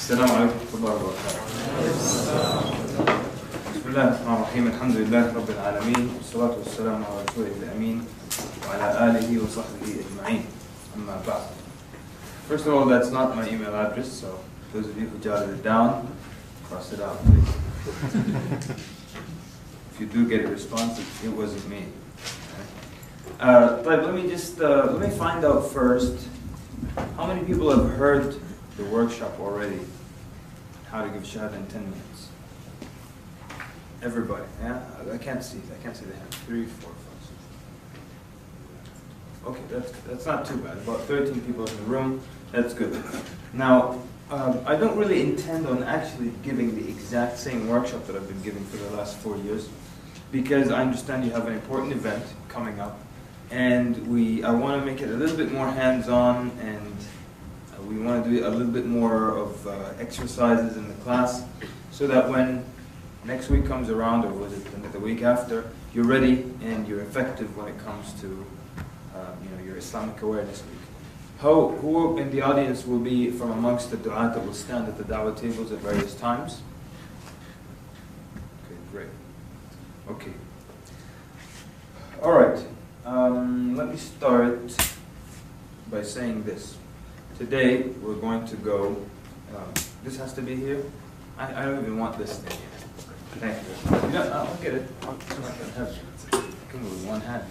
السلام عليكم ورحمة الله وبركاته. بسم الله الرحمن الرحيم. الحمد لله رب العالمين والصلاة والسلام على رسوله الأمين وعلى آله وصحبه أجمعين. أما بعد. First of all, that's not my email address, so those of you who jotted it down, cross it out, please. If you do get a response, it wasn't me. But let me find out first how many people have heard the workshop already. How to give Shahada in 10 minutes. Everybody, yeah? I can't see the hand. 3, 4, 5, 6. Okay, that's not too bad. About 13 people in the room. That's good. Now, I don't really intend on actually giving the exact same workshop that I've been giving for the last 4 years, because I understand you have an important event coming up, and I want to make it a little bit more hands-on, and we want to do a little bit more of exercises in the class, so that when next week comes around, or was it the week after, you're ready and you're effective when it comes to your Islamic awareness week. Who in the audience will be from amongst the du'at that will stand at the da'wah tables at various times? Okay, great. Okay. All right. Let me start by saying this. Today we're going to go. This has to be here. I don't even want this thing here. Thank you. I'll get it. Come with one hand.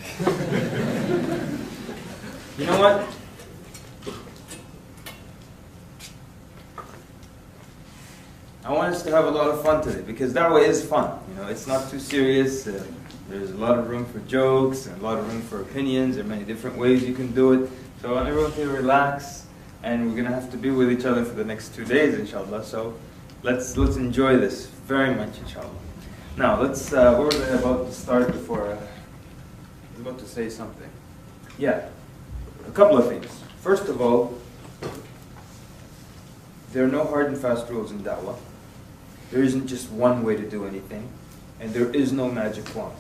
You know what? I want us to have a lot of fun today, because da'wah is fun. It's not too serious. There's a lot of room for jokes and a lot of room for opinions. There are many different ways you can do it. So I want everyone to relax, and we're going to have to be with each other for the next 2 days, inshallah. So let's enjoy this very much, inshallah. Now what was I about to start before? I was about to say something. Yeah, a couple of things. First of all, there are no hard and fast rules in da'wah. There isn't just one way to do anything, and there is no magic wand.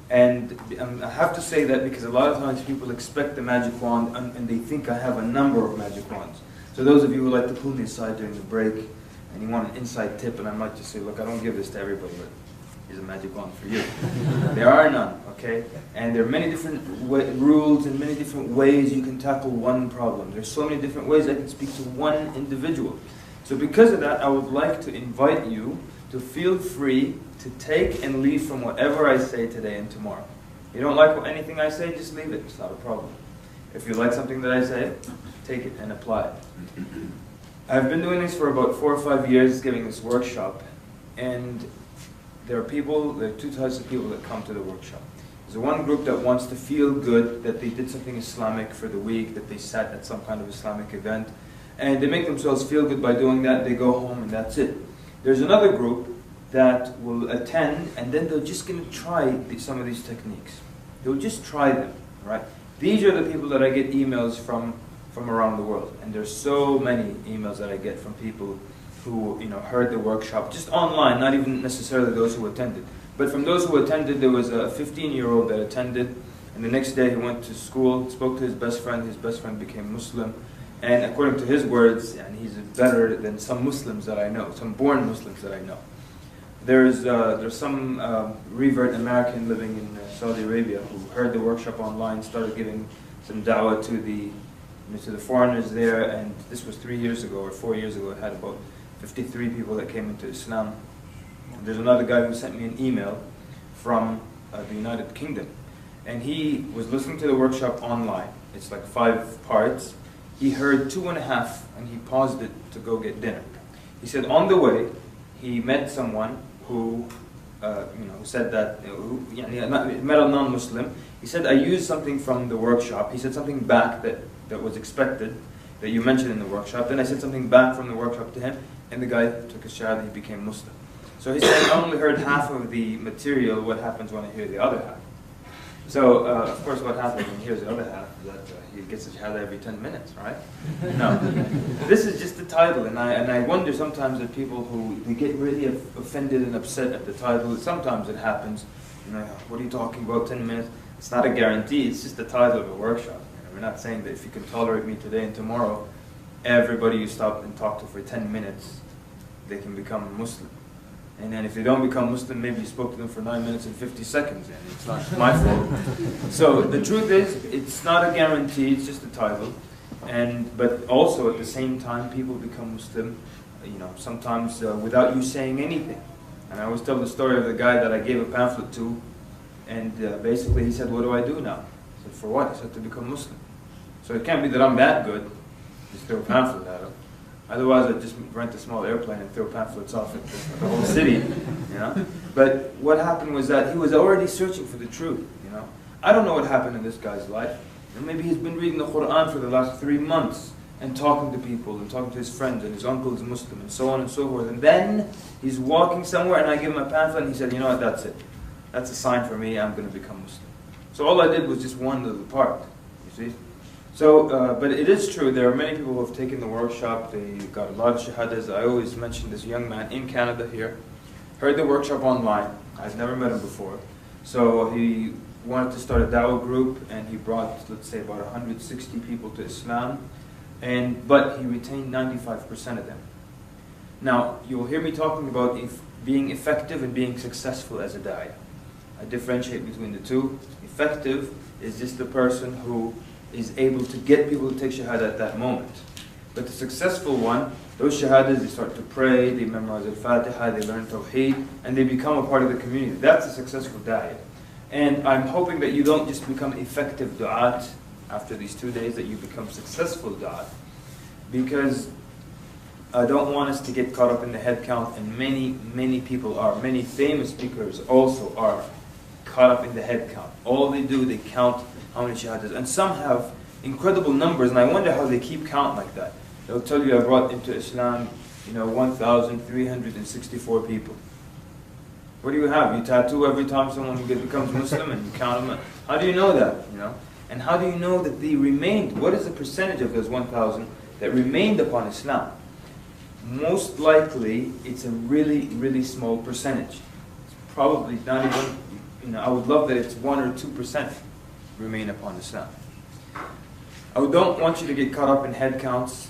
And I have to say that because a lot of times people expect the magic wand, and they think I have a number of magic wands. So those of you who like to pull me aside during the break, and you want an inside tip, and I might just say, look, I don't give this to everybody, but here's a magic wand for you. There are none, okay? And there are many different rules and many different ways you can tackle one problem. There's so many different ways I can speak to one individual. So because of that, I would like to invite you to feel free to take and leave from whatever I say today and tomorrow. You don't like anything I say, just leave it. It's not a problem. If you like something that I say, take it and apply it. I've been doing this for about 4 or 5 years, giving this workshop, and there are two types of people that come to the workshop. There's one group that wants to feel good that they did something Islamic for the week, that they sat at some kind of Islamic event, and they make themselves feel good by doing that. They go home and that's it. There's another group that will attend, and then they're just going to try some of these techniques. They'll just try them, right? These are the people that I get emails from around the world, and there's so many emails that I get from people who heard the workshop just online, not even necessarily those who attended. But from those who attended, there was a 15-year-old that attended, and the next day he went to school, spoke to his best friend became Muslim, and according to his words, and he's better than some Muslims that I know, some born Muslims that I know. There's some revert American living in Saudi Arabia who heard the workshop online, started giving some da'wah to the foreigners there, and this was 3 years ago or 4 years ago. It had about 53 people that came into Islam. And there's another guy who sent me an email from the United Kingdom, and he was listening to the workshop online. It's like 5 parts. He heard 2.5, and he paused it to go get dinner. He said on the way, he met someone who said that, met a non-Muslim. He said, I used something from the workshop. He said something back that was expected, that you mentioned in the workshop. Then I said something back from the workshop to him, and the guy took a shahada, he became Muslim. So he said, I only heard half of the material. What happens when I hear the other half? So, of course, what happens when he hears the other half is that he gets a shahada every 10 minutes, right? No. This is just the title, and I wonder sometimes that people they get really offended and upset at the title. Sometimes it happens. What are you talking about, 10 minutes? It's not a guarantee, it's just the title of a workshop. We're not saying that if you can tolerate me today and tomorrow, everybody you stop and talk to for 10 minutes, they can become a Muslim. And then if they don't become Muslim, maybe you spoke to them for 9 minutes and 50 seconds, and it's not my fault. So the truth is, it's not a guarantee, it's just a title. But also at the same time, people become Muslim, sometimes without you saying anything. And I always tell the story of the guy that I gave a pamphlet to, and basically he said, "What do I do now?" I said, "For what?" He said, "To become Muslim." So it can't be that I'm that good, just throw a pamphlet at him. Otherwise, I'd just rent a small airplane and throw pamphlets off at the whole city, But what happened was that he was already searching for the truth, I don't know what happened in this guy's life. Maybe he's been reading the Quran for the last 3 months and talking to people and talking to his friends, and his uncle is Muslim and so on and so forth. And then he's walking somewhere and I give him a pamphlet and he said, "You know what, that's it. That's a sign for me, I'm going to become Muslim." So all I did was just one little part, you see. So, but it is true, there are many people who have taken the workshop, they got a lot of shahadas. I always mention this young man in Canada here, heard the workshop online, I've never met him before. So he wanted to start a dawah group, and he brought, let's say, about 160 people to Islam, but he retained 95% of them. Now, you'll hear me talking about being effective and being successful as a da'iyah. I differentiate between the two. Effective is just the person who is able to get people to take shahada at that moment. But the successful one, those shahadas, they start to pray, they memorize al-Fatiha, they learn tawheed, and they become a part of the community. That's a successful da'iyah. And I'm hoping that you don't just become effective du'at after these 2 days, that you become successful du'at. Because I don't want us to get caught up in the head count, and many people are. Many famous speakers also are caught up in the head count. All they do, they count how many shahadas. And some have incredible numbers, and I wonder how they keep count like that. They'll tell you I brought into Islam, 1,364 people. What do you have? You tattoo every time someone becomes Muslim and you count them. How do you know that? And how do you know that they remained? What is the percentage of those 1,000 that remained upon Islam? Most likely, it's a really, really small percentage. It's probably not even, I would love that it's 1 or 2% remain upon Islam. I don't want you to get caught up in head counts.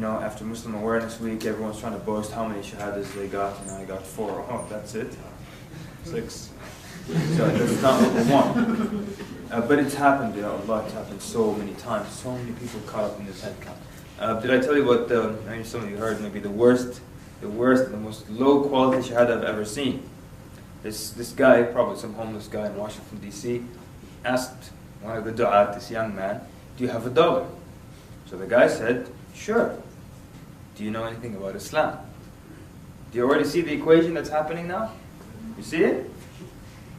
After Muslim Awareness Week, everyone's trying to boast how many shahadas they got. I got 4. Oh, that's it. 6. So that's not what we want. But it's happened, Allah, it's happened so many times. So many people caught up in this head count. Did I tell you what, maybe some of you heard, maybe the worst and the most low quality shahada I've ever seen? This guy, probably some homeless guy in Washington, D.C., asked one of the du'at, this young man, "Do you have $1?" So the guy said, "Sure. Do you know anything about Islam?" Do you already see the equation that's happening now? You see it?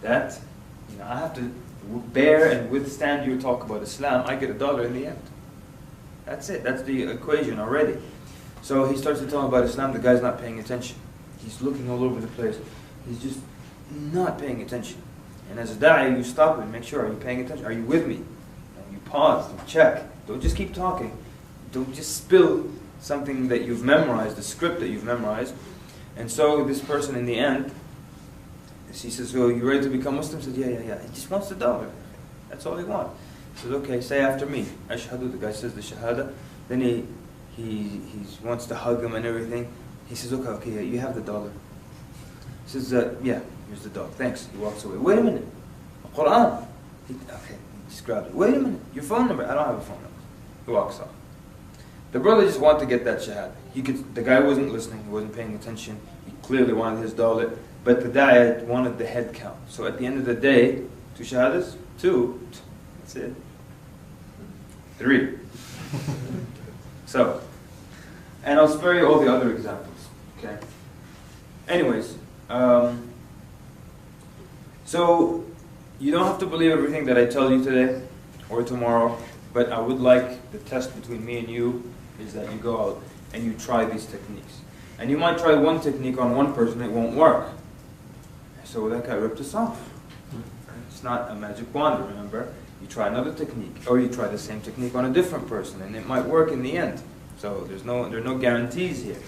That, I have to bear and withstand your talk about Islam. I get $1 in the end. That's it. That's the equation already. So he starts to tell him about Islam. The guy's not paying attention. He's looking all over the place. He's just not paying attention. And as a da'i, you stop him and make sure, are you paying attention? Are you with me? And you pause, you check. Don't just keep talking. Don't just spill something that you've memorized, the script that you've memorized. And so this person in the end, he says, "So you ready to become Muslim?" He says, yeah. He just wants $1. That's all he wants. He says, "Okay, say after me. Ashhadu." The guy says the Shahada. Then he wants to hug him and everything. He says, okay, yeah, you have $1. He says, "Yeah, here's $1. Thanks." He walks away. "Wait a minute. Quran." He just grabs it. "Wait a minute. Your phone number." "I don't have a phone number." He walks off. The brother just wanted to get that Shahada. The guy wasn't listening. He wasn't paying attention. He clearly wanted his $1. But the da'iyah wanted the head count. So at the end of the day, 2 shahadas? 2. That's it. 3. So, and I'll spare you all the other examples. Okay. Anyways, so you don't have to believe everything that I tell you today or tomorrow, but I would like the test between me and you is that you go out and you try these techniques. And you might try one technique on one person, it won't work. So that guy ripped us off. It's not a magic wand, remember? You try another technique, or you try the same technique on a different person, and it might work in the end. So there are no guarantees here.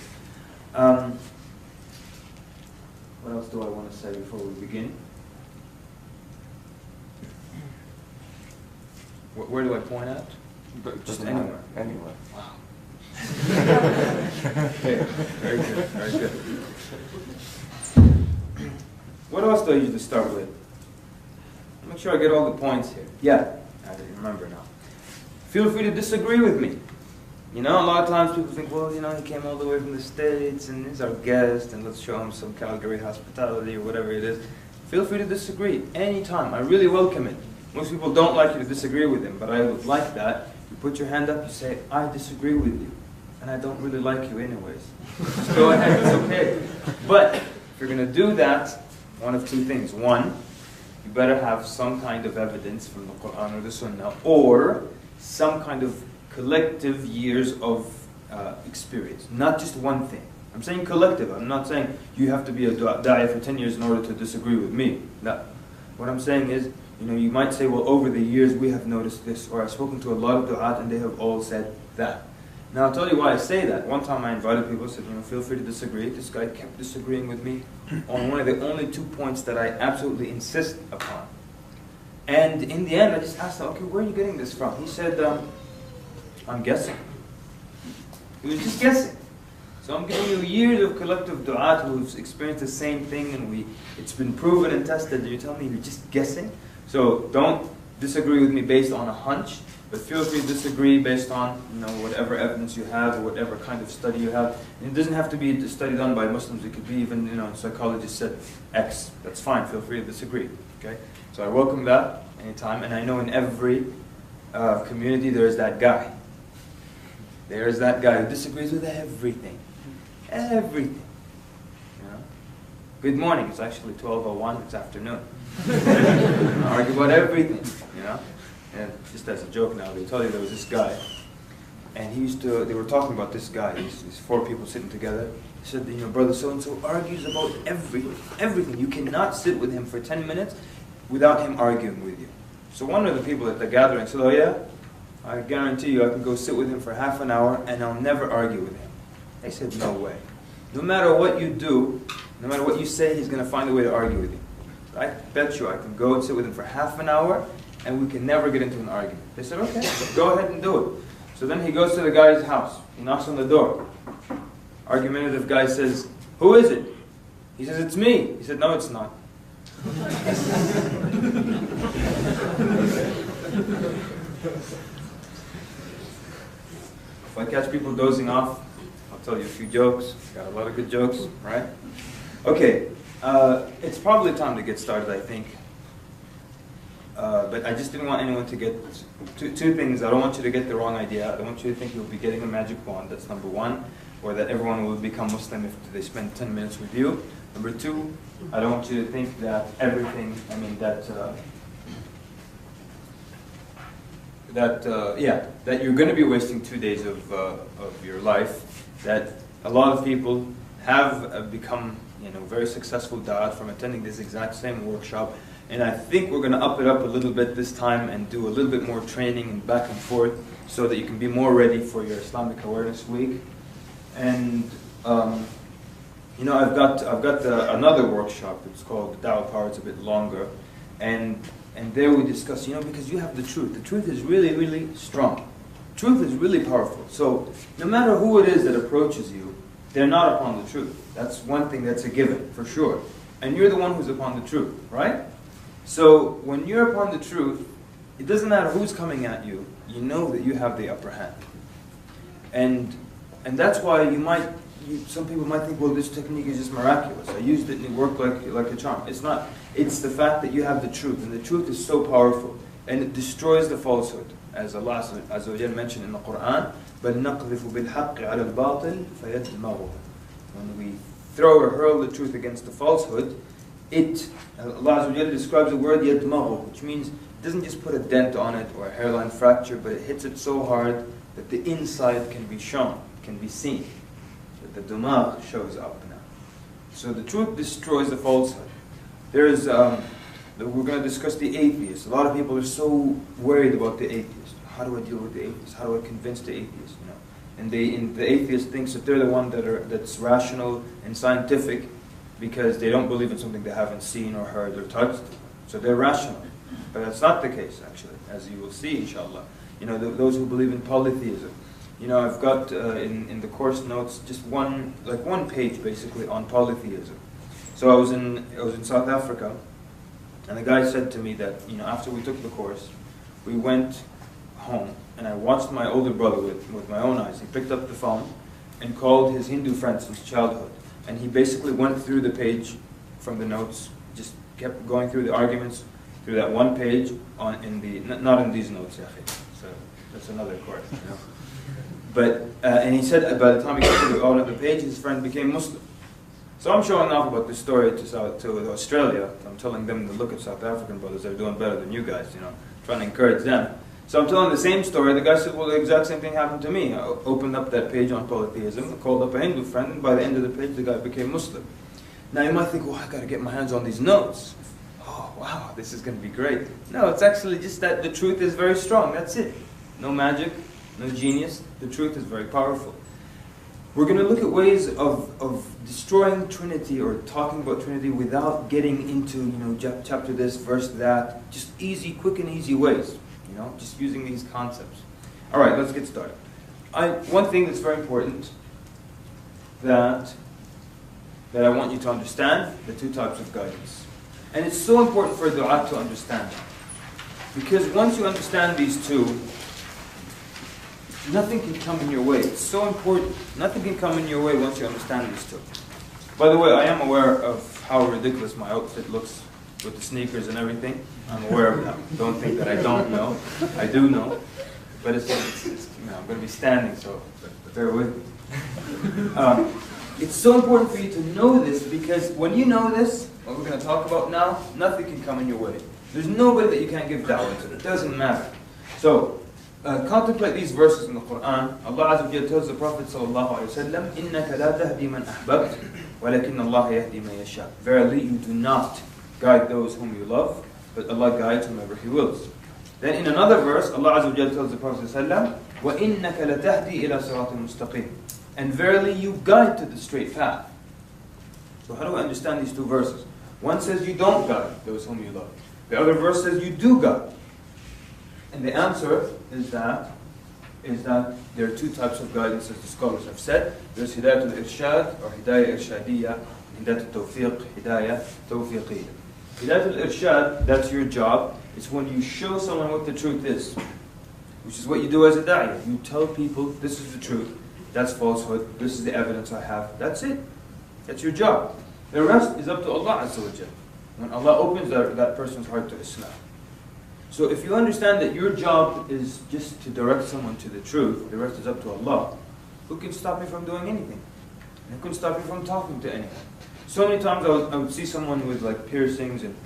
What else do I want to say before we begin? Where do I point at? But just anywhere. Anywhere. Wow. Okay, very good, very good. What else do I usually start with? Make sure I get all the points here. Yeah, I remember now. Feel free to disagree with me. You know, a lot of times people think, well, you know, he came all the way from the States and he's our guest and let's show him some Calgary hospitality or whatever it is. Feel free to disagree anytime. I really welcome it. Most people don't like you to disagree with them, but I would like that. You put your hand up, you say, I disagree with you. And I don't really like you anyways. Just go ahead, it's okay. But if you're going to do that, one of two things. One, you better have some kind of evidence from the Quran or the Sunnah, or some kind of collective years of experience, not just one thing. I'm saying collective. I'm not saying you have to be a da'iyah for 10 years in order to disagree with me. No. What I'm saying is, you know, you might say, well, over the years we have noticed this, or I've spoken to a lot of du'at and they have all said that. Now I'll tell you why I say that. One time I invited people, said, you know, feel free to disagree. This guy kept disagreeing with me on one of the only 2 points that I absolutely insist upon. And in the end, I just asked him, okay, where are you getting this from? He said, I'm guessing. He was just guessing. So I'm giving you years of collective du'at who've experienced the same thing and it's been proven and tested, and you tell me you're just guessing? So don't disagree with me based on a hunch, but feel free to disagree based on, you know, whatever evidence you have or whatever kind of study you have. And it doesn't have to be a study done by Muslims. It could be even, you know, psychologists said X. That's fine. Feel free to disagree. Okay? So I welcome that anytime. And I know in every community there is that guy. There is that guy who disagrees with everything. Everything. You know? Good morning. It's actually 12:01. It's afternoon. Argue about everything. You know? And just as a joke now, they tell you there was this guy, and they were talking about this guy, these 4 people sitting together. He said, you know, brother so-and-so argues about everything. You cannot sit with him for 10 minutes without him arguing with you. So one of the people at the gathering said, oh yeah? I guarantee you I can go sit with him for half an hour and I'll never argue with him. They said, no way. No matter what you do, no matter what you say, he's going to find a way to argue with you. I bet you I can go and sit with him for half an hour and we can never get into an argument. They said, okay, go ahead and do it. So then he goes to the guy's house. He knocks on the door. Argumentative guy says, who is it? He says, it's me. He said, no, it's not. If I catch people dozing off, I'll tell you a few jokes. Got a lot of good jokes, right? Okay, it's probably time to get started, I think. But I just didn't want anyone to get two things. I don't want you to get the wrong idea. I don't want you to think you'll be getting a magic wand. That's number one. Or that everyone will become Muslim if they spend 10 minutes with you. Number two, I don't want you to think that everything, that you're going to be wasting 2 days of your life. That a lot of people have become, very successful da'at from attending this exact same workshop. And I think we're going to up it up a little bit this time and do a little bit more training and back and forth so that you can be more ready for your Islamic Awareness Week. And I've got another workshop. It's called the Dawah Power. It's a bit longer, and there we discuss. Because you have the truth. The truth is really, really strong. Truth is really powerful. So no matter who it is that approaches you, they're not upon the truth. That's one thing that's a given for sure. And you're the one who's upon the truth, right? So when you're upon the truth, it doesn't matter who's coming at you. You know that you have the upper hand, and that's why some people might think, well, this technique is just miraculous. I used it and it worked like a charm. It's not. It's the fact that you have the truth, and the truth is so powerful, and it destroys the falsehood, as Allah Azza wa Jalla mentioned in the Quran. بَلْ نَقْذِفُ بِالْحَقِّ عَلَى الْبَاطِلِ فَيَدْمَغُهُ. When we throw or hurl the truth against the falsehood, Allah Azza wa Jalla describes the word يَدْمَغُهُ, which means it doesn't just put a dent on it or a hairline fracture, but it hits it so hard that the inside can be shown, can be seen. The dumagh shows up now. So the truth destroys the falsehood. We're going to discuss the atheist. A lot of people are so worried about the atheist. How do I deal with the atheist? How do I convince the atheist? And the atheist thinks that they're the one that's rational and scientific because they don't believe in something they haven't seen or heard or touched. So they're rational. But that's not the case, actually, as you will see, inshallah. Those who believe in polytheism. You know, I've got in the course notes just one page basically on polytheism. So I was in South Africa, and the guy said to me that, you know, after we took the course, we went home, and I watched my older brother with my own eyes. He picked up the phone and called his Hindu friend since childhood, and he basically went through the page from the notes, just kept going through the arguments through that one page not in these notes, so that's another course, you know. But and he said by the time he got to the end of the page, his friend became Muslim. So I'm showing off about this story to Australia. I'm telling them to look at South African brothers; they're doing better than you guys, you know, trying to encourage them. So I'm telling the same story. The guy said, well, the exact same thing happened to me. I opened up that page on polytheism, called up a Hindu friend, and by the end of the page, the guy became Muslim. Now you might think, well, I got to get my hands on these notes. Oh, wow, this is going to be great. No, it's actually just that the truth is very strong. That's it. No magic, no genius. The truth is very powerful. We're going to look at ways of destroying Trinity or talking about Trinity without getting into, you know, chapter this, verse that. Just easy, quick and easy ways. You know, just using these concepts. All right, let's get started. One thing that's very important that I want you to understand, the two types of guidance. And it's so important for a du'a to understand. Because once you understand these two, nothing can come in your way. It's so important. Nothing can come in your way once you understand these two. By the way, I am aware of how ridiculous my outfit looks with the sneakers and everything. I'm aware of that. Don't think that I don't know. I do know. But it's you know, I'm going to be standing, so bear with me. It's so important for you to know this, because when you know this, what we're going to talk about now, nothing can come in your way. There's nobody that you can't give da'wah to. It doesn't matter. So, contemplate these verses in the Quran. Allah Azza wa Jalla tells the Prophet sallallahu alaihi wasallam, إِنَّكَ لَا تَهْدِي مَنْ أَحْبَبْتَ وَلَكِنَّ اللَّهَ يَهْدِي مَنْ يَشَاءُ. Verily, you do not guide those whom you love, but Allah guides whomever He wills. Then in another verse, Allah Azza wa Jalla tells the Prophet sallallahu alaihi wasallam, وَإِنَّكَ لَتَهْدِي إِلَى صِرَاطٍ مُسْتَقِيمٍ. And verily, you guide to the straight path. So how do I understand these two verses? One says you don't guide those whom you love. The other verse says you do guide. And the answer is that there are two types of guidance, as the scholars have said. There's Hidayat al-Irshad or Hidayah Irshadiyya, Hidayat al-Tawfiq, Hidayah Tawfiqiyya. Hidayat al-Irshad, that's your job. It's when you show someone what the truth is, which is what you do as a da'iyah. You tell people, this is the truth, that's falsehood, this is the evidence I have. That's it. That's your job. The rest is up to Allah Azza wa Jalla. When Allah opens that person's heart to Islam. So if you understand that your job is just to direct someone to the truth, the rest is up to Allah, who can stop me from doing anything? Who can stop me from talking to anyone? So many times I would see someone with like piercings and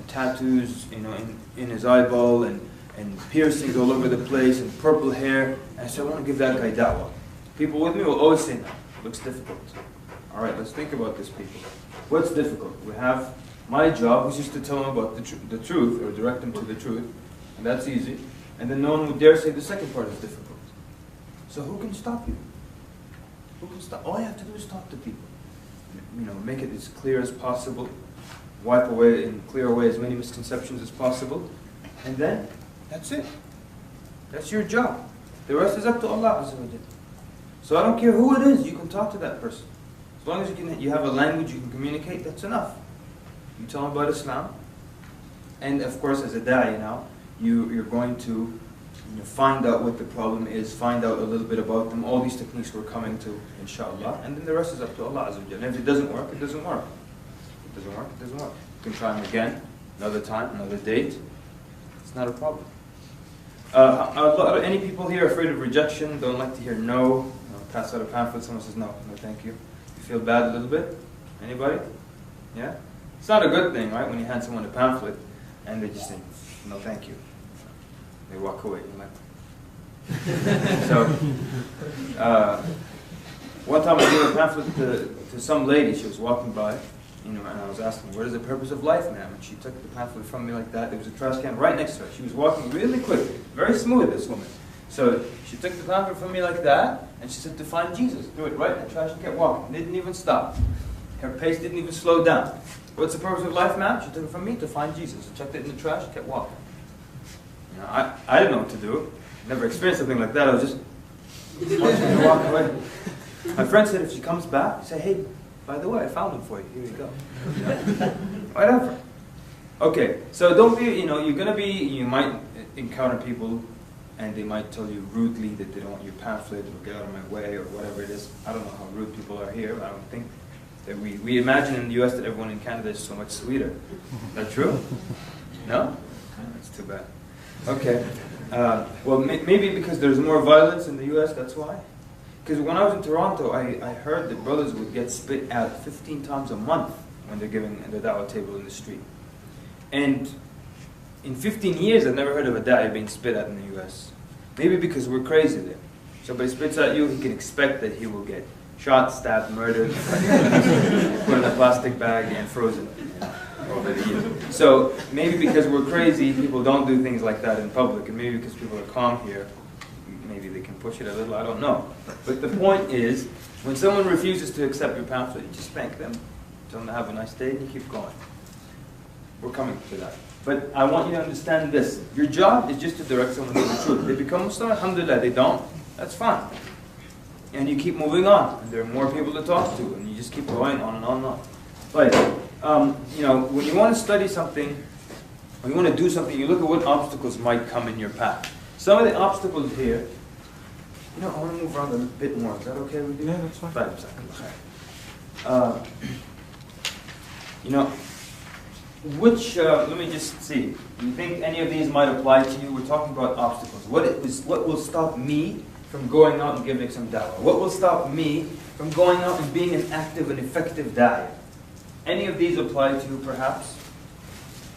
tattoos, you know, in his eyeball and piercings all over the place and purple hair. And I said, I want to give that guy da'wah. People with me will always say, no, it looks difficult. All right, let's think about this, people. What's difficult? We have my job, which is to tell them about the truth, or direct them to the truth, and that's easy. And then no one would dare say the second part is difficult. So who can stop you? Who can stop? All you have to do is talk to people. You know, make it as clear as possible, wipe away and clear away as many misconceptions as possible, and then that's it. That's your job. The rest is up to Allah Azza wa Jalla. So I don't care who it is, you can talk to that person. As long as you have a language you can communicate, that's enough. You tell them about Islam, and of course, as a da'i now, you're going to find out what the problem is, find out a little bit about them. All these techniques we're coming to, inshallah, and then the rest is up to Allah Azza wa Jalla. And if it doesn't work, it doesn't work. If it doesn't work, it doesn't work. You can try them again, another time, another date. It's not a problem. Any people here afraid of rejection? Don't like to hear no? Pass out a pamphlet, someone says no, no thank you. You feel bad a little bit? Anybody? Yeah? It's not a good thing, right? When you hand someone a pamphlet and they just say, no thank you. They walk away. You're like, so, one time I gave a pamphlet to some lady. She was walking by, and I was asking, what is the purpose of life, ma'am? And she took the pamphlet from me like that. There was a trash can right next to her. She was walking really quick, very smooth, this woman. So she took the pamphlet from me like that, and she said to find Jesus. Do it right in the trash and kept walking. Didn't even stop. Her pace didn't even slow down. What's the purpose of life, ma'am? She took it from me to find Jesus. I chucked it in the trash, kept walking. I didn't know what to do. Never experienced something like that. I was just wants me to walk away. My friend said if she comes back, say, hey, by the way, I found him for you. Here you go. Whatever. Okay, so don't be, you're going to be, you might encounter people and they might tell you rudely that they don't want your pamphlet or get out of my way or whatever it is. I don't know how rude people are here, but I don't think that we imagine in the US that everyone in Canada is so much sweeter. Is that true? No? That's too bad. Okay. Well, maybe because there's more violence in the US, that's why. Because when I was in Toronto, I heard that brothers would get spit at 15 times a month when they're giving the da'wah table in the street. And in 15 years, I've never heard of a da'i being spit at in the US. Maybe because we're crazy there. Somebody spits at you, he can expect that he will get shot, stabbed, murdered, put in a plastic bag and frozen over the years. So maybe because we're crazy, people don't do things like that in public. And maybe because people are calm here, maybe they can push it a little, I don't know. But the point is, when someone refuses to accept your pamphlet, you just spank them, tell them to have a nice day, and you keep going. We're coming to that. But I want you to understand this. Your job is just to direct someone to the truth. They become Muslim, alhamdulillah, they don't, that's fine. And you keep moving on, and there are more people to talk to, and you just keep going on and on and on. But, when you want to study something, when you want to do something, you look at what obstacles might come in your path. Some of the obstacles here, I want to move around a bit more. Is that okay with you? Yeah, that's fine. 5 seconds. Which, let me just see. Do you think any of these might apply to you? We're talking about obstacles. What will stop me from going out and giving some da'wah? What will stop me from going out and being an active and effective da'wah? Any of these apply to you, perhaps?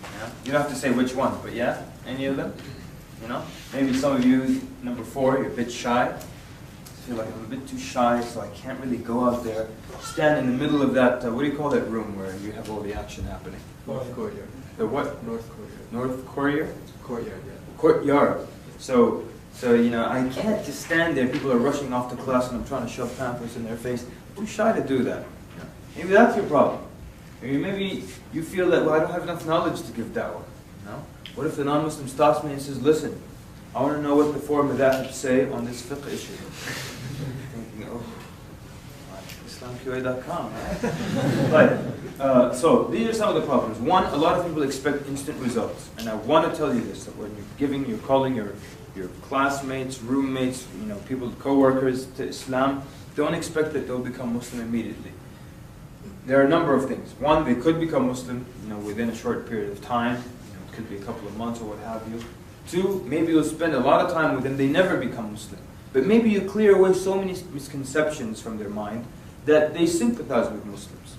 Yeah? You don't have to say which one, but yeah? Any of them? Maybe some of you, number 4, you're a bit shy. I feel like I'm a bit too shy, so I can't really go out there, stand in the middle of that, what do you call that room where you have all the action happening? North Courtyard. The what? North Courtyard. North Courtyard? Courtyard, yeah. Courtyard. So I can't just stand there, people are rushing off to class and I'm trying to shove pamphlets in their face. I'm too shy to do that. Maybe that's your problem. Maybe you feel that, well, I don't have enough knowledge to give da'wah. What if the non-Muslim stops me and says, listen, I want to know what the four madhahib say on this fiqh issue. Thinking, IslamQA.com. Right. So these are some of the problems. One, a lot of people expect instant results. And I want to tell you this, that when you're calling your classmates, roommates, people, co-workers to Islam, don't expect that they'll become Muslim immediately. There are a number of things. One, they could become Muslim, within a short period of time. It could be a couple of months or what have you. 2, maybe you'll spend a lot of time with them, they never become Muslim. But maybe you clear away so many misconceptions from their mind that they sympathize with Muslims.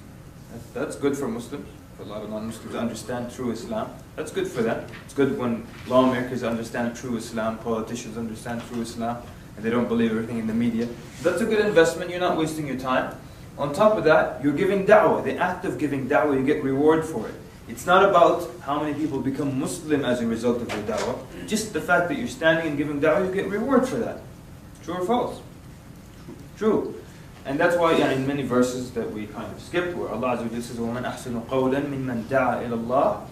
That's good for Muslims, for a lot of non-Muslims to understand true Islam. That's good for them. It's good when lawmakers understand true Islam, politicians understand true Islam, and they don't believe everything in the media. That's a good investment, you're not wasting your time. On top of that, you're giving da'wah. The act of giving da'wah, you get reward for it. It's not about how many people become Muslim as a result of your da'wah. Just the fact that you're standing and giving da'wah, you get reward for that. True or false? True. And that's why in many verses that we kind of skipped, where Allah Azza wa Jalla says, وَمَنْ أَحْسَنُ قَوْلًا مِمَّنْ دَعَى إِلَى اللَّهِ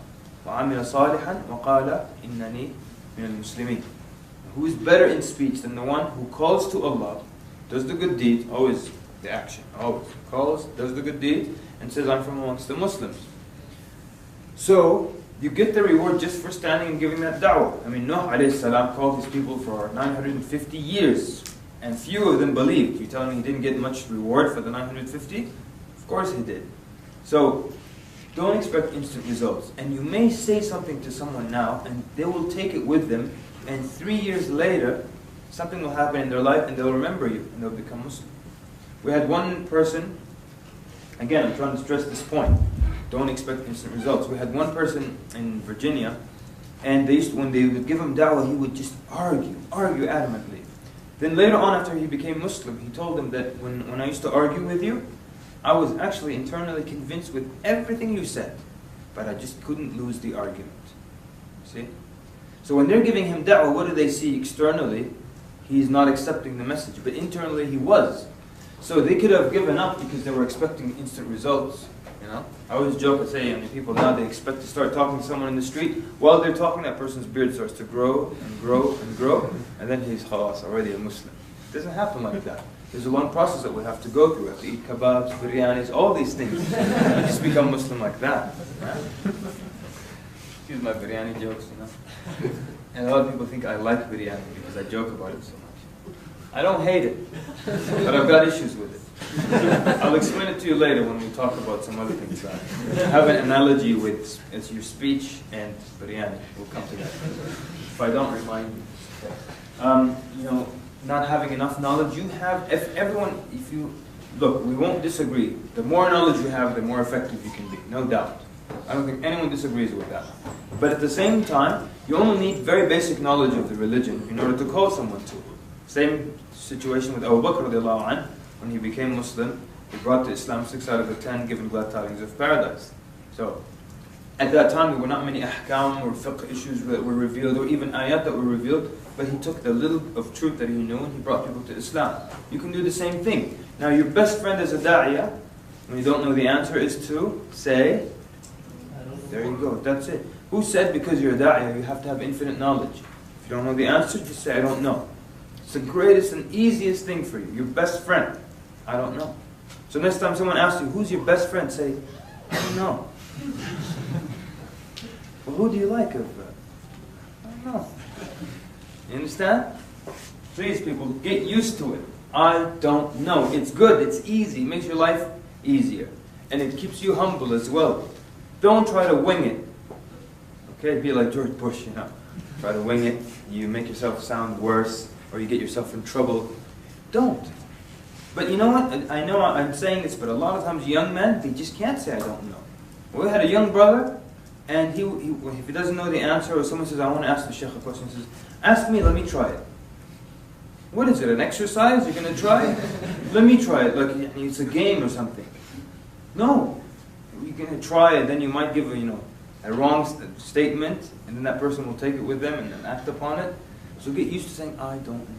وَعَمِلَ صَالِحًا وَقَالَ إِنَّنِي مِنَ الْمُسْلِمِينَ. Who is better in speech than the one who calls to Allah, does the good deed, always the action, always calls, does the good deed, and says, I'm from amongst the Muslims. So, you get the reward just for standing and giving that da'wah. Nuh alayhi salam called his people for 950 years, and few of them believed. You're telling me he didn't get much reward for the 950? Of course he did. So, don't expect instant results. And you may say something to someone now, and they will take it with them, and 3 years later, something will happen in their life, and they'll remember you, and they'll become Muslim. We had one person, again, I'm trying to stress this point, don't expect instant results. We had one person in Virginia, and when they would give him da'wah, he would just argue adamantly. Then later on, after he became Muslim, he told them that when I used to argue with you, I was actually internally convinced with everything you said, but I just couldn't lose the argument. See? So when they're giving him da'wah, what do they see externally? He's not accepting the message, but internally he was. So they could have given up because they were expecting instant results. I always joke and say, people now, they expect to start talking to someone in the street. While they're talking, that person's beard starts to grow and grow and grow, and then he's khalas, already a Muslim. It doesn't happen like that. There's a long process that we have to go through. We have to eat kebabs, biryanis, all these things. You just become Muslim like that. Right? Excuse my biryani jokes, you know. And a lot of people think I like biryani because I joke about it so much. I don't hate it, but I've got issues with it. I'll explain it to you later when we talk about some other things. I have an analogy with your speech and biryani. We'll come to that. If I don't, remind you. You know, not having enough knowledge. You have, if you look, we won't disagree. The more knowledge you have, the more effective you can be, no doubt. I don't think anyone disagrees with that. But at the same time, you only need very basic knowledge of the religion in order to call someone to it. Same situation with Abu Bakr radiallahu anh. When he became Muslim, he brought to Islam 6 out of the 10 given glad tidings of paradise. So, at that time, there were not many ahkam or fiqh issues that were revealed, or even ayat that were revealed, but he took the little of truth that he knew and he brought people to Islam. You can do the same thing. Now, your best friend as a da'iyah, when you don't know the answer, is to say, there you go, that's it. Who said because you're a da'iyah, you have to have infinite knowledge? If you don't know the answer, just say, I don't know. It's the greatest and easiest thing for you. Your best friend, I don't know. So next time someone asks you, who's your best friend? Say, I don't know. Well, who do you like? I don't know. You understand? Please, people, get used to it. I don't know. It's good. It's easy. It makes your life easier. And it keeps you humble as well. Don't try to wing it. Okay? Be like George Bush, you know. Try to wing it. You make yourself sound worse, or you get yourself in trouble. Don't. But you know what? I know I'm saying this, but a lot of times young men, they just can't say I don't know. We had a young brother, and if he doesn't know the answer, or someone says, I want to ask the sheikh a question, he says, ask me, let me try it. What is it, an exercise? You're going to try it? Let me try it, like it's a game or something. No. You're going to try it, then you might give a wrong statement, and then that person will take it with them and then act upon it. So get used to saying, I don't know.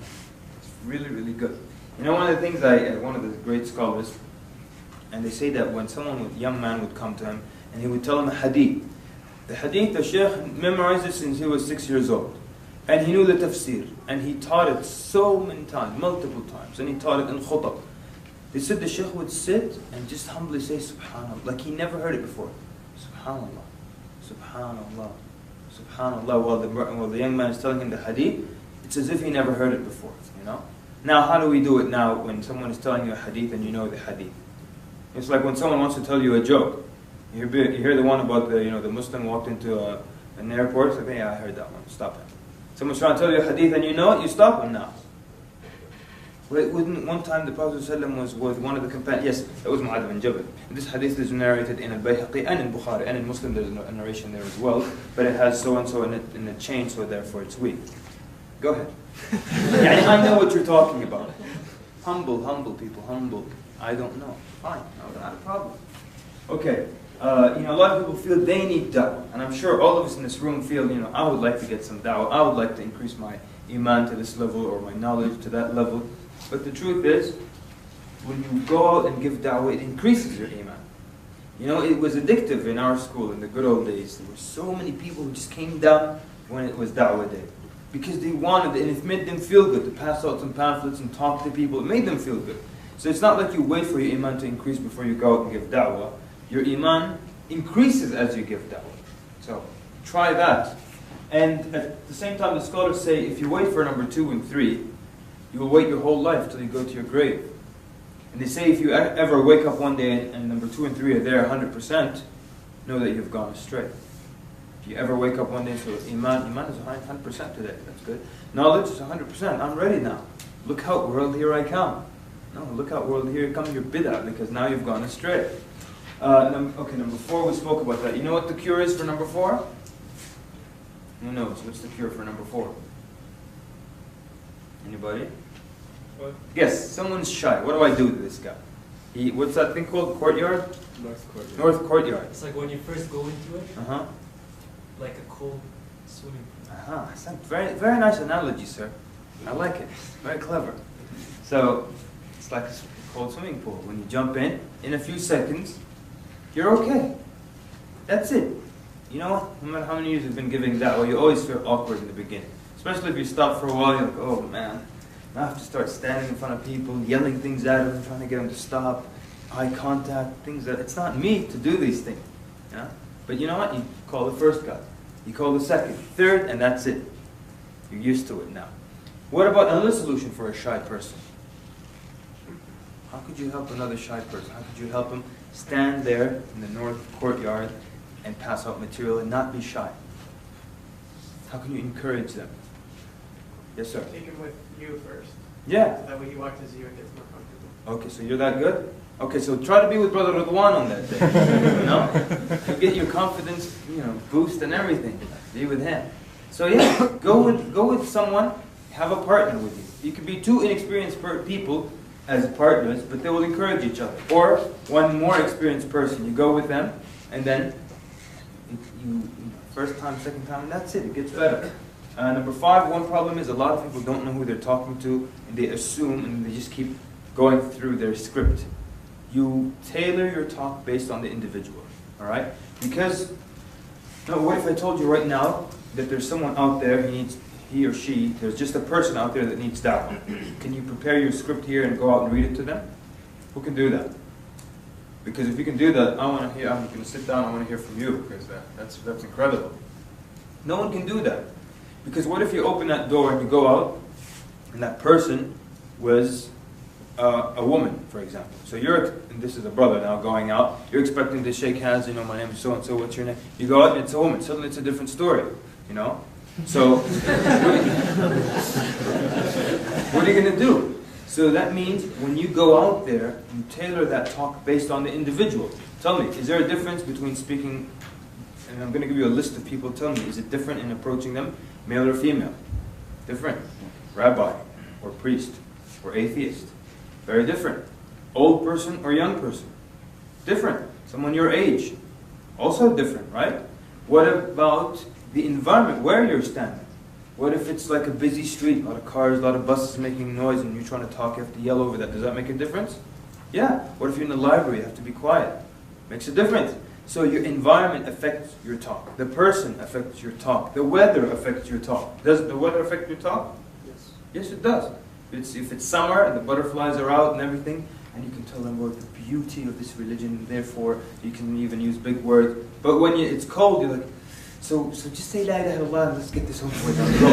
It's really, really good. You know, one of the things one of the great scholars, and they say that when a young man would come to him, and he would tell him a hadith. The hadith, the sheikh memorized it since he was 6 years old. And he knew the tafsir. And he taught it so many times, multiple times. And he taught it in khutab. They said the sheikh would sit and just humbly say, Subhanallah, like he never heard it before. Subhanallah, Subhanallah, Subhanallah. While the young man is telling him the hadith, it's as if he never heard it before, you know. Now, how do we do it now when someone is telling you a hadith and you know the hadith? It's like when someone wants to tell you a joke. You hear the one about the Muslim walked into an airport. It's like, yeah, I heard that one. Stop him. Someone's trying to tell you a hadith and you know it, you stop him now. One time the Prophet ﷺ was with one of the companions. Yes, that was Mu'adh bin Jabal. This hadith is narrated in Al-Bayhaqi and in Bukhari and in Muslim. There's a narration there as well, but it has so and so in the chain, so therefore it's weak. Go ahead. I know what you're talking about. Humble people, humble. I don't know. Fine, no, not a problem. Okay. A lot of people feel they need da'wah, and I'm sure all of us in this room feel, I would like to get some da'wah, I would like to increase my iman to this level, or my knowledge to that level. But the truth is, when you go out and give da'wah, it increases your iman. It was addictive in our school in the good old days. There were so many people who just came down when it was da'wah day, because they wanted it, and it made them feel good to pass out some pamphlets and talk to people. It made them feel good. So it's not like you wait for your iman to increase before you go out and give da'wah. Your iman increases as you give da'wah. So try that. And at the same time, the scholars say if you wait for number 2 and 3, you will wait your whole life till you go to your grave. And they say if you ever wake up one day and number 2 and 3 are there 100%, know that you've gone astray. If you ever wake up one day and say, iman is 100% today, that's good. Knowledge is 100%, I'm ready now. Look out world, here I come. No, look out world, here come your bid'ah, because now you've gone astray. Number 4, we spoke about that. You know what the cure is for number 4? Who knows? What's the cure for number 4? Anybody? What? Yes, someone's shy. What do I do to this guy? What's that thing called? Courtyard? North courtyard. North courtyard. It's like when you first go into it. Like a cold swimming pool. That's a very, very nice analogy, sir. I like it. Very clever. So, it's like a cold swimming pool. When you jump in a few seconds, you're okay. That's it. You know what? No matter how many years you've been giving da'wah, you always feel awkward in the beginning. Especially if you stop for a while, you're like, oh man. I have to start standing in front of people, yelling things at them, trying to get them to stop, eye contact, things that, it's not me to do these things. Yeah? But you know what? You call the first guy, you call the second, third, and that's it. You're used to it now. What about another solution for a shy person? How could you help another shy person? How could you help them stand there in the north courtyard and pass out material and not be shy? How can you encourage them? Yes, sir? Take him with you first. Yeah. So that way he watches you and gets more comfortable. Okay, so you're that good? Okay, so try to be with Brother Ridwan on that day. You know? You get your confidence, boost and everything. Be with him. So yeah, go with someone, have a partner with you. You could be two inexperienced people as partners, but they will encourage each other. Or one more experienced person, you go with them, and then you first time, second time, and that's it. It gets better. Number 5, one problem is a lot of people don't know who they're talking to, and they assume, and they just keep going through their script. You tailor your talk based on the individual, all right? Because, what if I told you right now that there's someone out there, he or she, there's just a person out there that needs da'wah. Can you prepare your script here and go out and read it to them? Who can do that? Because if you can do that, I'm going to sit down, I want to hear from you, because that's incredible. No one can do that. Because what if you open that door and you go out, and that person was a woman, for example. So and this is a brother now going out, you're expecting to shake hands, my name is so-and-so, what's your name? You go out and it's a woman, suddenly it's a different story, So, what are you going to do? So that means when you go out there, you tailor that talk based on the individual. Tell me, is there a difference between speaking, and I'm going to give you a list of people, tell me, is it different in approaching them, male or female? Different. Rabbi, or priest, or atheist. Very different. Old person or young person. Different. Someone your age. Also different, right? What about the environment where you're standing? What if it's like a busy street, a lot of cars, a lot of buses making noise, and you're trying to talk, you have to yell over that. Does that make a difference? Yeah. What if you're in the library, you have to be quiet? Makes a difference. So your environment affects your talk. The person affects your talk. The weather affects your talk. Does the weather affect your talk? Yes. Yes, it does. If it's summer and the butterflies are out and everything, and you can tell them about the beauty of this religion, and therefore you can even use big words. But when it's cold, you're like, so just say La ilaha illallah and let's get this over with. You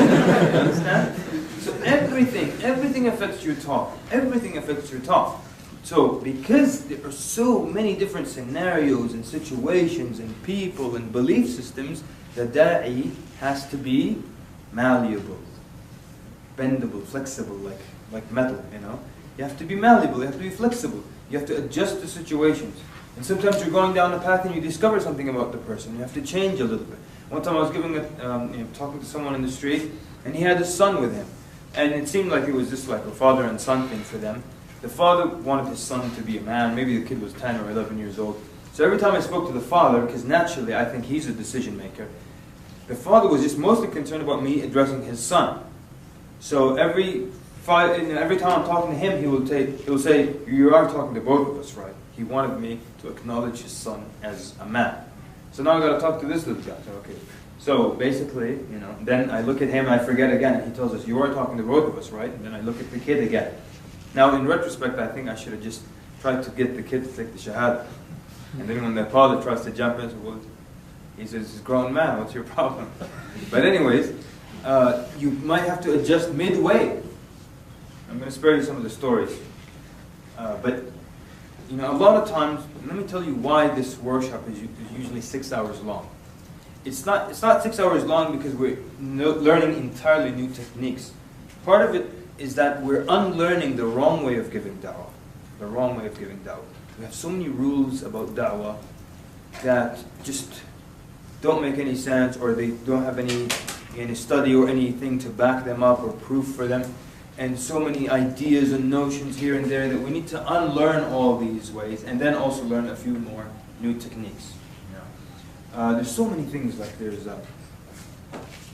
understand? So everything affects your talk. Everything affects your talk. So because there are so many different scenarios and situations and people and belief systems, the da'i has to be malleable, bendable, flexible, like metal, You have to be malleable, you have to be flexible. You have to adjust to situations. And sometimes you're going down a path and you discover something about the person. You have to change a little bit. One time I was talking to someone in the street, and he had a son with him. And it seemed like it was just like a father and son thing for them. The father wanted his son to be a man. Maybe the kid was 10 or 11 years old. So every time I spoke to the father, because naturally I think he's a decision maker, the father was just mostly concerned about me addressing his son. So every time I'm talking to him, he will say, you are talking to both of us, right? He wanted me to acknowledge his son as a man. So now I've got to talk to this little guy. So, okay. So basically, then I look at him and I forget again. He tells us, you are talking to both of us, right? And then I look at the kid again. Now in retrospect, I think I should have just tried to get the kid to take the Shahada. And then when the father tries to jump in, well, he says, he's a grown man, what's your problem? But anyways, you might have to adjust midway. I'm going to spare you some of the stories. But a lot of times, let me tell you why this workshop is usually 6 hours long. It's not 6 hours long because we're learning entirely new techniques. Part of it is that we're unlearning the wrong way of giving da'wah. The wrong way of giving da'wah. We have so many rules about da'wah that just don't make any sense, or they don't have any study or anything to back them up or proof for them. And so many ideas and notions here and there that we need to unlearn all these ways and then also learn a few more new techniques. There's so many things, like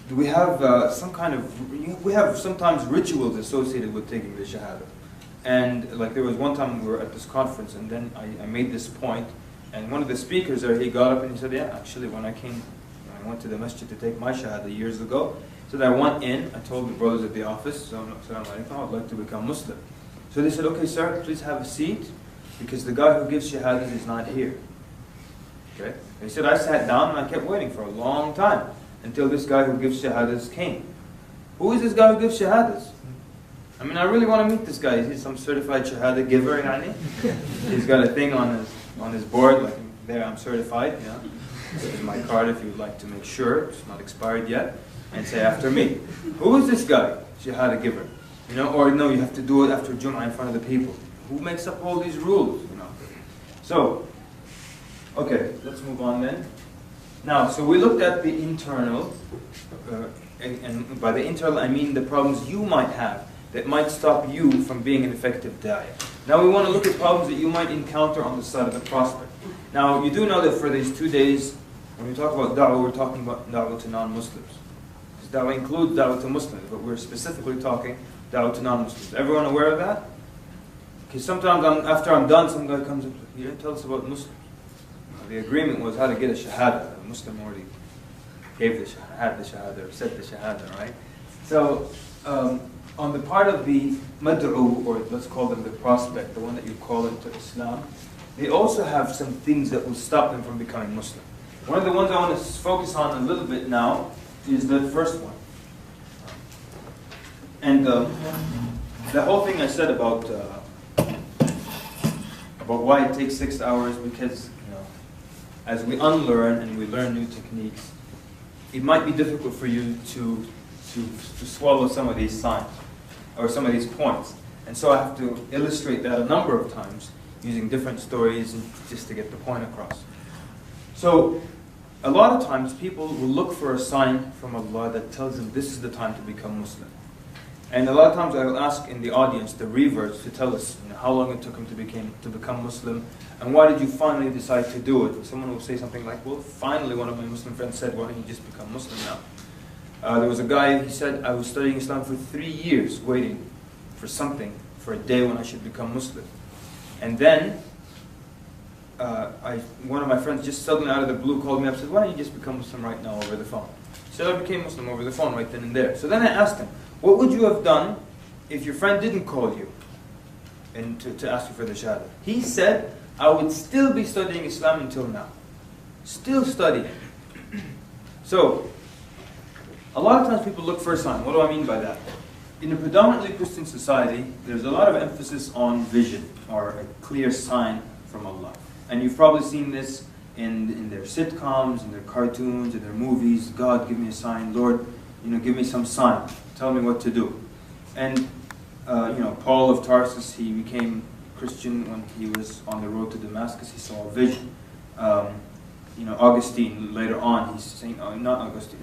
we have sometimes rituals associated with taking the Shahada. And like there was one time we were at this conference, and then I made this point, and one of the speakers there, he got up and he said, yeah, actually when I went to the masjid to take my Shahada years ago, So I went in, I told the brothers at the office, Assalamu alaikum, I'd like to become Muslim. So they said, okay sir, please have a seat, because the guy who gives shahadas is not here. Okay? They said, I sat down and I kept waiting for a long time, until this guy who gives shahadas came. Who is this guy who gives shahadas? I mean, I really want to meet this guy. Is he some certified shahada giver, yani? He's got a thing on his board, like, there, I'm certified, yeah. This is my card if you'd like to make sure it's not expired yet, and say after me. Who is this guy, shahada giver? You know, or no, you have to do it after Jum'ah in front of the people. Who makes up all these rules, you know? So, okay, let's move on then. Now, so we looked at the internal, and by the internal I mean the problems you might have that might stop you from being an effective da'iyah. Now we want to look at problems that you might encounter on the side of the prospect. Now you do know that for these 2 days, when we talk about da'wah, we're talking about da'wah to non-Muslims. Because da'wah includes da'wah to Muslims, but we're specifically talking da'wah to non-Muslims. Everyone aware of that? Because sometimes after I'm done, some guy comes up, you didn't tell us about Muslims. The agreement was how to get a shahada. A Muslim already gave the shahada, or said the shahada, right? So, on the part of the mad'u, or let's call them the prospect, the one that you call into Islam, they also have some things that will stop them from becoming Muslim. One of the ones I want to focus on a little bit now is the first one. And the whole thing I said about why it takes 6 hours, because as we unlearn and we learn new techniques, it might be difficult for you to swallow some of these signs, or some of these points. And so I have to illustrate that a number of times, using different stories, and just to get the point across. So, a lot of times people will look for a sign from Allah that tells them this is the time to become Muslim. And a lot of times I will ask in the audience, the reverts, to tell us how long it took him to become Muslim, and why did you finally decide to do it? Someone will say something like, well, finally one of my Muslim friends said, why don't you just become Muslim now? There was a guy, he said, I was studying Islam for 3 years, waiting for something, for a day when I should become Muslim. And then, one of my friends just suddenly out of the blue called me up and said, why don't you just become Muslim right now over the phone? He said, I became Muslim over the phone right then and there. So then I asked him, what would you have done if your friend didn't call you and to ask you for the shahada? He said, I would still be studying Islam until now. Still studying. So, a lot of times people look for a sign. What do I mean by that? In a predominantly Christian society, there's a lot of emphasis on vision, or a clear sign from Allah. And you've probably seen this in their sitcoms, in their cartoons, in their movies. God, give me a sign. Lord, give me some sign. Tell me what to do. And, Paul of Tarsus, he became Christian when he was on the road to Damascus. He saw a vision. Augustine, later on, he's saying, not Augustine,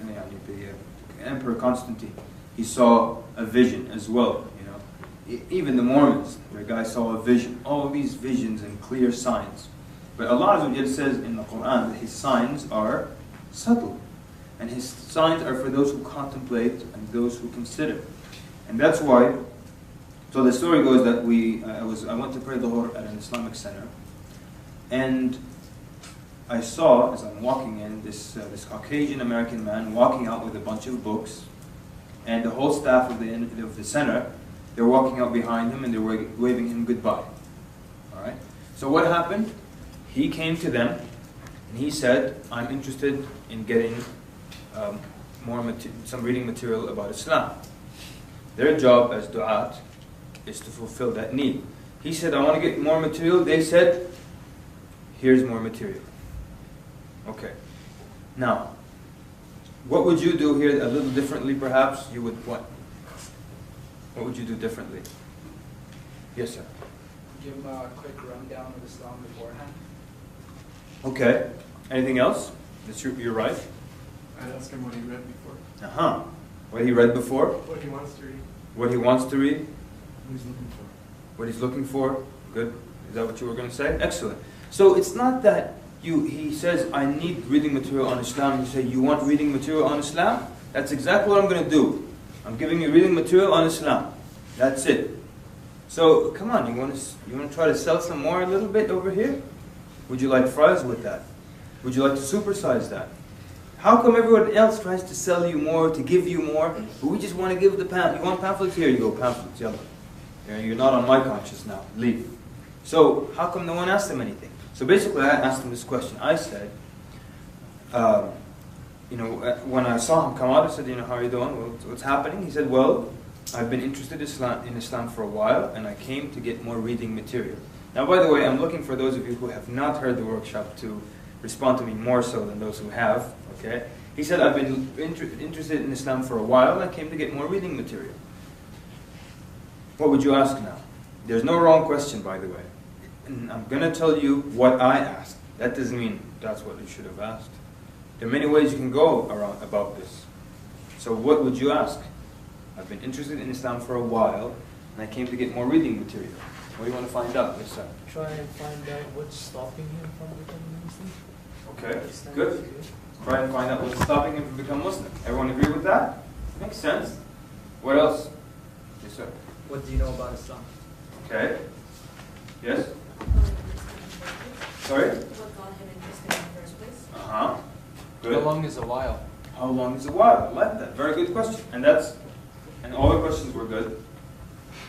the Emperor Constantine, he saw a vision as well. Even the Mormons, the guy saw a vision. All of these visions and clear signs. But Allah says in the Quran that His signs are subtle. And His signs are for those who contemplate and those who consider. And that's why, so the story goes that I went to pray Dhuhr at an Islamic center, and I saw, as I'm walking in, this Caucasian American man walking out with a bunch of books, and the whole staff of the center, they're walking out behind him and they're waving him goodbye. Alright? So what happened? He came to them and he said, I'm interested in getting some reading material about Islam. Their job as du'at is to fulfill that need. He said, I want to get more material. They said, here's more material. Okay. Now, what would you do here a little differently perhaps? You would what? What would you do differently? Yes, sir. Give him a quick rundown of Islam beforehand. Okay. Anything else? You're right. I'd ask him what he read before. Uh-huh. What he read before? What he wants to read. What he wants to read? What he's looking for. What he's looking for? Good. Is that what you were going to say? Excellent. So it's not that he says, I need reading material on Islam. You say, you want reading material on Islam? That's exactly what I'm going to do. I'm giving you reading material on Islam. That's it. So, come on, you want to try to sell some more a little bit over here? Would you like fries with that? Would you like to supersize that? How come everyone else tries to sell you more, to give you more, but we just want to give the pamphlet? You want pamphlets? Here you go, pamphlets, yalla. You're not on my conscience now, leave. So how come no one asked him anything? So basically I asked him this question. I said, when I saw him come out, I said, how are you doing? What's happening? He said, well, I've been interested in Islam for a while, and I came to get more reading material. Now, by the way, I'm looking for those of you who have not heard the workshop to respond to me more so than those who have. Okay? He said, I've been interested in Islam for a while, and I came to get more reading material. What would you ask now? There's no wrong question, by the way. And I'm going to tell you what I asked. That doesn't mean that's what you should have asked. There are many ways you can go around about this. So what would you ask? I've been interested in Islam for a while, and I came to get more reading material. What do you want to find out? Yes, sir. Try and find out what's stopping him from becoming Muslim. Okay, Islam good. is good. Try and find out what's stopping him from becoming Muslim. Everyone agree with that? Makes sense. What else? Yes, sir. What do you know about Islam? Okay. Yes? Sorry? What got him interested in the first place? Uh-huh. Good. How long is a while? How long is a while? I like that. Very good question. And all the questions were good.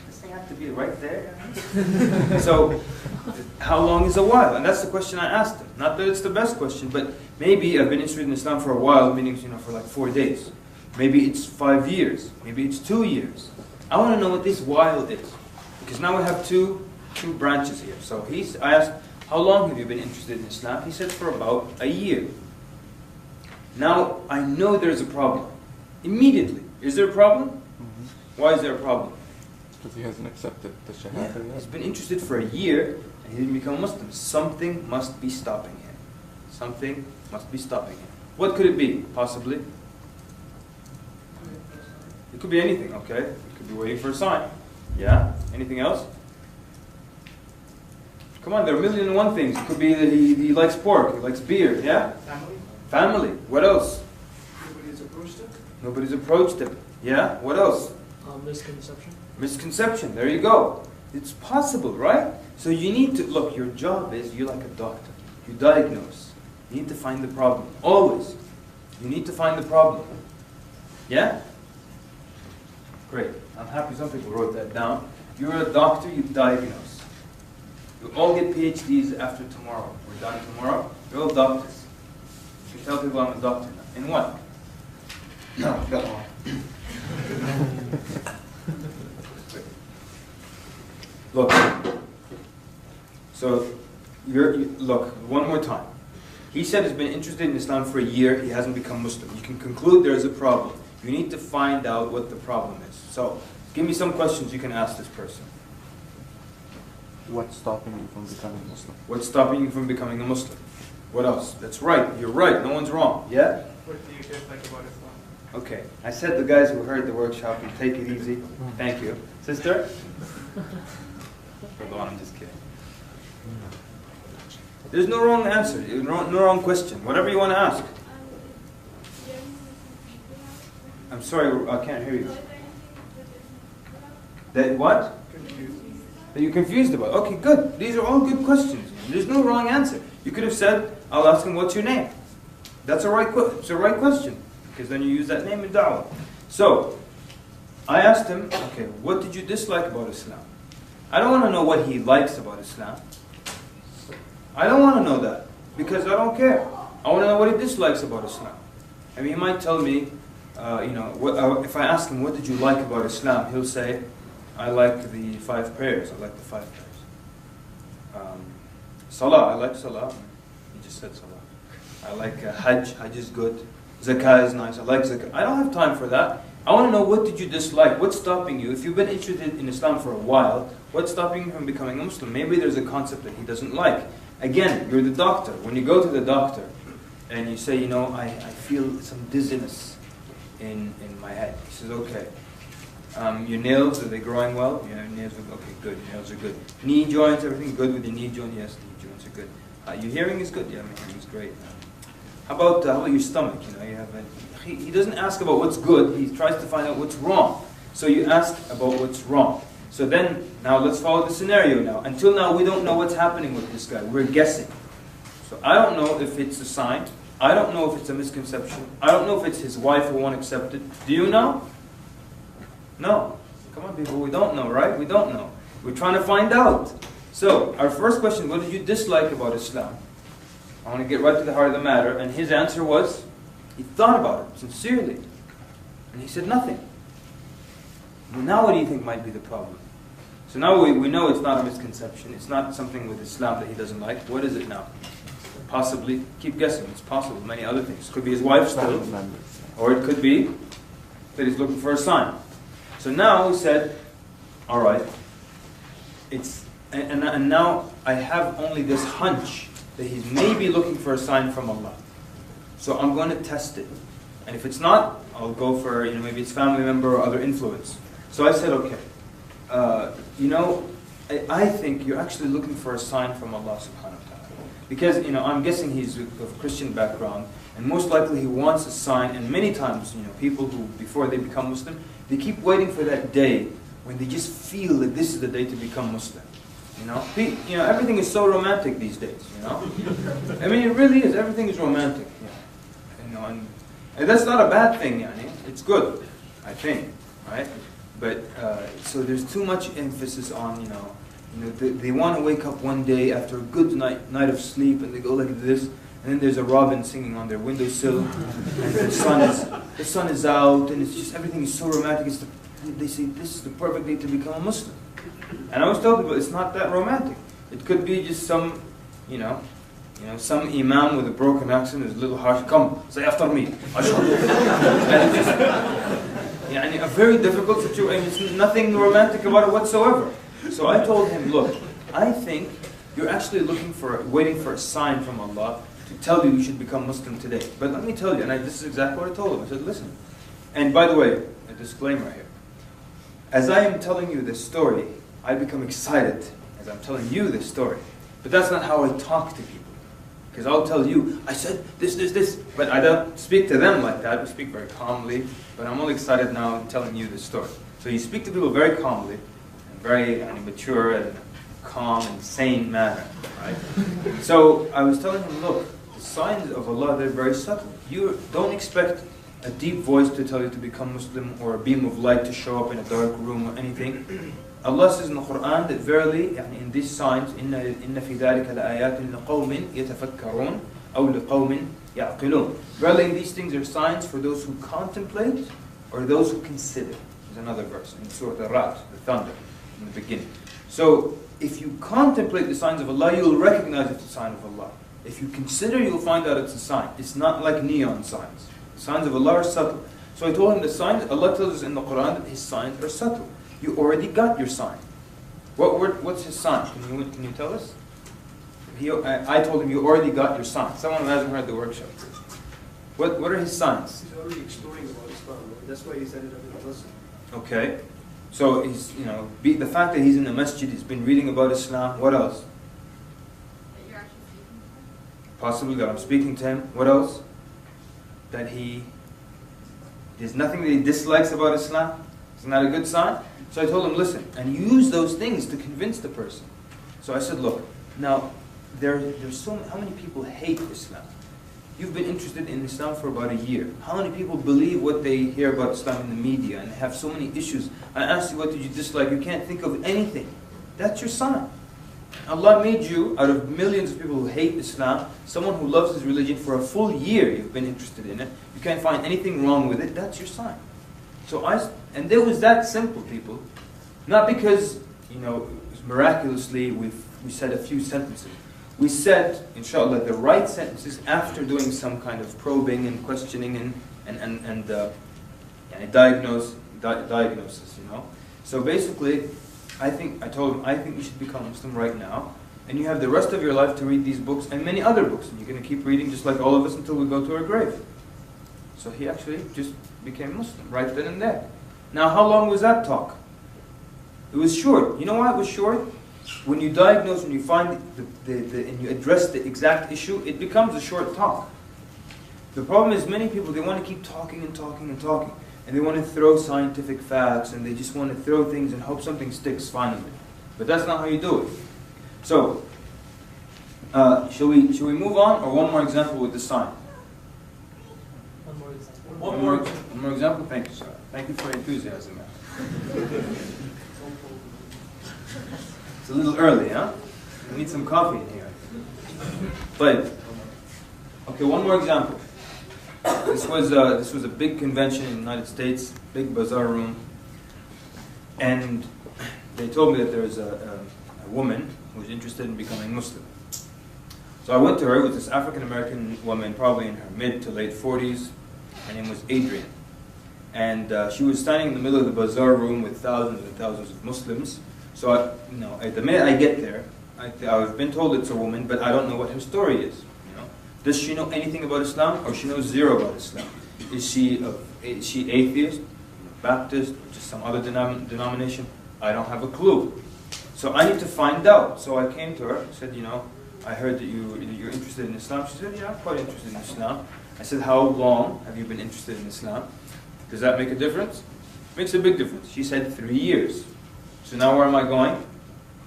Does they have to be right there? So, how long is a while? And that's the question I asked him. Not that it's the best question, but maybe I've been interested in Islam for a while, meaning for like 4 days. Maybe it's 5 years. Maybe it's 2 years. I want to know what this while is. Because now we have two branches here. So I asked, how long have you been interested in Islam? He said for about a year. Now, I know there's a problem. Immediately. Is there a problem? Mm-hmm. Why is there a problem? Because he hasn't accepted the Yeah, Shahada yet. he's been interested for a year and he didn't become a Muslim. Something must be stopping him. Something must be stopping him. What could it be, possibly? It could be anything, okay? It could be waiting for a sign. Yeah? Anything else? Come on, there are a million and one things. It could be that he likes pork, he likes beer, yeah? Family? Family. What else? Nobody's approached it? Nobody's approached him. Yeah? What else? Misconception. Misconception. There you go. It's possible, right? So you need to, look, your job is, you're like a doctor. You diagnose. You need to find the problem. Always. You need to find the problem. Yeah? Great. I'm happy some people wrote that down. You're a doctor, you diagnose. You all get PhDs after tomorrow. We're done tomorrow. You're all doctors. You tell people I'm a doctor now. In what? No, I've got one. Look. So, look, one more time. He said he's been interested in Islam for a year. He hasn't become Muslim. You can conclude there is a problem. You need to find out what the problem is. So, give me some questions you can ask this person. What's stopping you from becoming Muslim? What's stopping you from becoming a Muslim? What else? That's right. You're right. No one's wrong. Yeah? What do you dislike about Islam? Okay. I said the guys who heard the workshop would take it easy. Thank you. Sister? Hold on, I'm just kidding. There's no wrong answer. No wrong question. Whatever you want to ask. I'm sorry, I can't hear you. That what? Confused. That you're confused about. Okay, good. These are all good questions. There's no wrong answer. You could have said, I'll ask him, what's your name? That's a right question. Because then you use that name in da'wah. So, I asked him, okay, what did you dislike about Islam? I don't want to know what he likes about Islam. I don't want to know that. Because I don't care. I want to know what he dislikes about Islam. I mean, he might tell me, if I ask him, what did you like about Islam? He'll say, I like the 5 prayers. I like the 5 prayers. Salah, I like Salah. He just said Salah. I like Hajj. Hajj is good. Zakah is nice. I like Zakah. I don't have time for that. I want to know, what did you dislike? What's stopping you? If you've been interested in Islam for a while, what's stopping you from becoming a Muslim? Maybe there's a concept that he doesn't like. Again, you're the doctor. When you go to the doctor and you say, I feel some dizziness in my head. He says, okay. Your nails, are they growing well? Yeah, nails are okay, good. Your nails are good. Knee joints, everything good with your knee joint? Yes, knee joints are good. Your hearing is good? Yeah, my hearing is great. How about your stomach? You have he doesn't ask about what's good. He tries to find out what's wrong. So you ask about what's wrong. So then, now let's follow the scenario now. Until now, we don't know what's happening with this guy. We're guessing. So I don't know if it's a sign. I don't know if it's a misconception. I don't know if it's his wife who won't accept it. Do you know? No. Come on, people, we don't know, right? We don't know. We're trying to find out. So, our first question, what did you dislike about Islam? I want to get right to the heart of the matter. And his answer was, he thought about it sincerely. And he said nothing. Well, now what do you think might be the problem? So now we know it's not a misconception. It's not something with Islam that he doesn't like. What is it now? Possibly, keep guessing, it's possible. Many other things. It could be his wife still. Or it could be that he's looking for a sign. So now he said, all right, and now I have only this hunch that he's maybe looking for a sign from Allah. So I'm going to test it. And if it's not, I'll go for, maybe it's family member or other influence. So I said, okay, I think you're actually looking for a sign from Allah subhanahu wa ta'ala. Because, I'm guessing he's of Christian background, and most likely he wants a sign, and many times, people who, before they become Muslim, they keep waiting for that day when they just feel that this is the day to become Muslim. Everything is so romantic these days, I mean, it really is. Everything is romantic. And that's not a bad thing, It's good, I think, right? But, so there's too much emphasis on, they want to wake up one day after a good night of sleep, and they go like this, and then there's a robin singing on their windowsill, and the sun is out, and it's just, everything is so romantic. They say, this is the perfect day to become a Muslim. And I was told people, it's not that romantic. It could be just some, some imam with a broken accent is a little harsh. Come, say after me. And it's just, a very difficult situation. There's nothing romantic about it whatsoever. So I told him, look, I think you're actually waiting for a sign from Allah to tell you should become Muslim today. But let me tell you, and this is exactly what I told him. I said, listen. And by the way, a disclaimer here. As I am telling you this story, I become excited as I'm telling you this story. But that's not how I talk to people. Because I'll tell you, I said this. But I don't speak to them like that. We speak very calmly. But I'm only excited now telling you this story. So you speak to people very calmly, and very mature and calm and sane manner. Right? So I was telling him, look, the signs of Allah, they're very subtle. You don't expect a deep voice to tell you to become Muslim, or a beam of light to show up in a dark room or anything. Allah says in the Quran that verily, in these signs, إِنَّ فِي ذَلِكَ لَآيَاتٍ لِقَوْمٍ يَتَفَكَّرُونَ أَوْ لِقَوْمٍ يَعْقِلُونَ. Verily, these things are signs for those who contemplate or those who consider. There's another verse in Surah Ar-Ra'd, the thunder, in the beginning. So, if you contemplate the signs of Allah, you'll recognize it's a sign of Allah. If you consider, you'll find out it's a sign. It's not like neon signs. The signs of Allah are subtle. So I told him the signs, Allah tells us in the Quran that His signs are subtle. You already got your sign. What's His sign? Can you tell us? I told him you already got your sign. Someone who hasn't heard the workshop. What are His signs? He's already extolling about Islam. That's why he said it under the lesson. Okay. So he's, the fact that he's in the masjid, he's been reading about Islam. What else? That you're actually speaking to him? Possibly that I'm speaking to him. What else? That there's nothing that he dislikes about Islam. Isn't that a good sign? So I told him, listen, and use those things to convince the person. So I said, look, now, how many people hate Islam? You've been interested in Islam for about a year. How many people believe what they hear about Islam in the media and have so many issues? I asked you, what did you dislike? You can't think of anything. That's your sign. Allah made you, out of millions of people who hate Islam, someone who loves his religion for a full year. You've been interested in it. You can't find anything wrong with it. That's your sign. And it was that simple, people. Not because, miraculously we said a few sentences. We said, inshallah, the right sentences after doing some kind of probing and questioning and diagnosis, So basically, I told him, I think you should become Muslim right now, and you have the rest of your life to read these books and many other books, and you're going to keep reading just like all of us until we go to our grave. So he actually just became Muslim right then and there. Now, how long was that talk? It was short. You know why it was short? When you diagnose, when you find and you address the exact issue, it becomes a short talk. The problem is many people, they want to keep talking and talking and talking. And they want to throw scientific facts, and they just want to throw things and hope something sticks finally. But that's not how you do it. So, shall we move on, or one more example with the sign? One more example? Thank you, sir. Thank you for your enthusiasm, man. It's a little early, huh? We need some coffee in here. But, okay, one more example. This was a big convention in the United States, big bazaar room, and they told me that there was a woman who was interested in becoming Muslim. So I went to her. It was this African American woman, probably in her mid to late 40s. Her name was Adrian, and she was standing in the middle of the bazaar room with thousands and thousands of Muslims. So the minute I get there, I've been told it's a woman, but I don't know what her story is. Does she know anything about Islam, or she knows zero about Islam? Is she atheist, Baptist, or just some other denomination? I don't have a clue. So I need to find out. So I came to her, said, I heard that you're interested in Islam. She said, yeah, I'm quite interested in Islam. I said, how long have you been interested in Islam? Does that make a difference? Makes a big difference. She said 3 years. So now where am I going?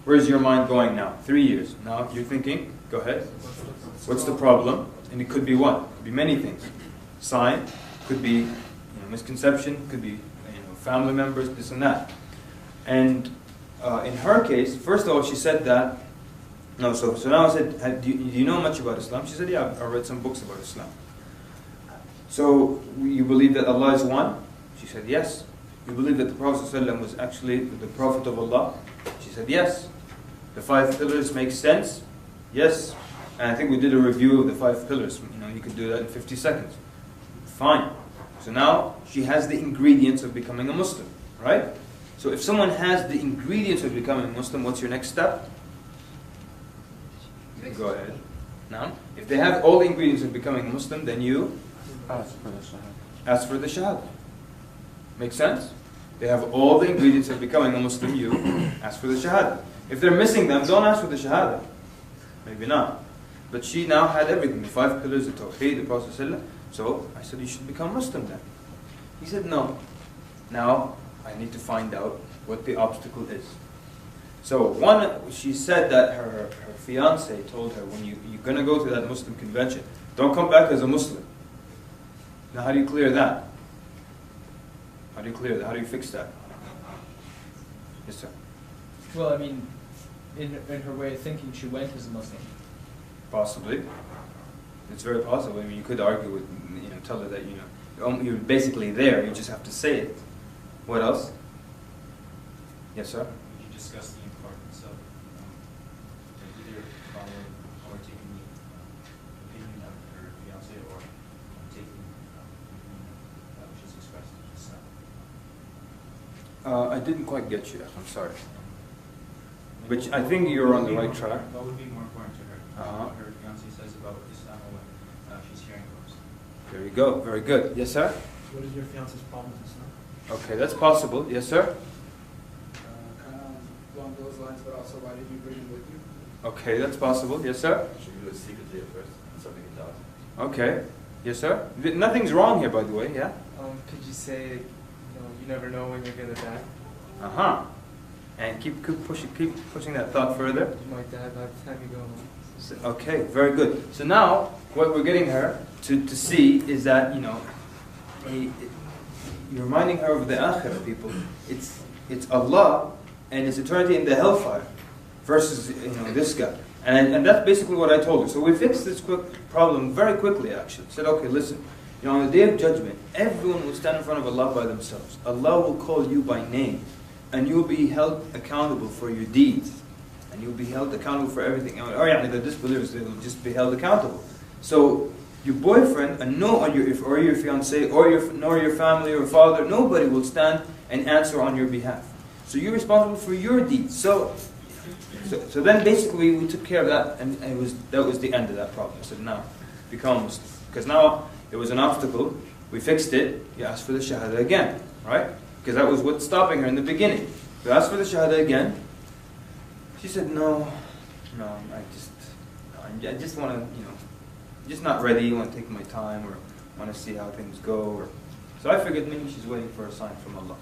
Where's your mind going now? 3 years. Now you're thinking, go ahead. What's the problem? And it could be what? It could be many things. Sign, could be misconception, could be family members, this and that. And in her case, first of all, she said that. No, so now I said, do you know much about Islam? She said, yeah, I read some books about Islam. So you believe that Allah is one? She said, yes. You believe that the Prophet ﷺ was actually the Prophet of Allah? She said, yes. The 5 pillars make sense? Yes. And I think we did a review of the 5 pillars. You could do that in 50 seconds. Fine. So now she has the ingredients of becoming a Muslim, right? So if someone has the ingredients of becoming a Muslim, what's your next step? Go ahead. Now, if they have all the ingredients of becoming a Muslim, then you Ask for the Shahada. ask for the Shahada. Make sense? They have all the ingredients of becoming a Muslim, you ask for the Shahada. If they're missing them, don't ask for the Shahada. Maybe not. But she now had everything, the 5 pillars, the Tawheed, the Prophet ﷺ. So I said, you should become Muslim then. He said, no. Now I need to find out what the obstacle is. So she said that her fiance told her, when you're going to go to that Muslim convention, don't come back as a Muslim. Now how do you clear that? How do you clear that? How do you fix that? Yes, sir. Well, I mean, in her way of thinking, she went as a Muslim. Possibly. It's very possible. I mean, you could argue with, tell her that, you're basically there, you just have to say it. What else? Yes, sir? Would you discuss the importance of either following or taking the opinion of her fiance, or taking the opinion which is expressed in Islam? I didn't quite get you. I'm sorry. But I think you're on the right track. What would be more important to her? Uh-huh. What her fiance says about Islam, or what she's hearing from Islam? There you go. Very good. Yes, sir? What is your fiance's problem with Islam? Okay, that's possible. Yes, sir? Kind of along those lines, but also why did you bring him with you? Okay, that's possible. Yes, sir? Should we do it secretly at first? Something can tell. Okay. Yes, sir? Nothing's wrong here, by the way. Yeah? Could you say, you never know when you're gonna die? Uh-huh. And keep pushing that thought further. You might die by the time you go home. Okay, very good. So now, what we're getting her to see is that, you're reminding her of the akhirah, people. It's Allah and it's eternity in the hellfire versus, this guy. And that's basically what I told her. So we fixed this problem very quickly, actually. Said, okay, listen, on the Day of Judgment, everyone will stand in front of Allah by themselves. Allah will call you by name, and you'll be held accountable for your deeds. And you'll be held accountable for everything. The disbelievers, they will just be held accountable. So your boyfriend, or your fiance, or your family or father, nobody will stand and answer on your behalf. So you're responsible for your deeds. So then basically we took care of that, and that was the end of that problem. So now becomes, because now it was an obstacle, we fixed it. You ask for the Shahada again, right? Because that was what's stopping her in the beginning. You ask for the Shahada again. She said, no, I just want to, just not ready, want to take my time, or want to see how things go. So I figured maybe she's waiting for a sign from Allah.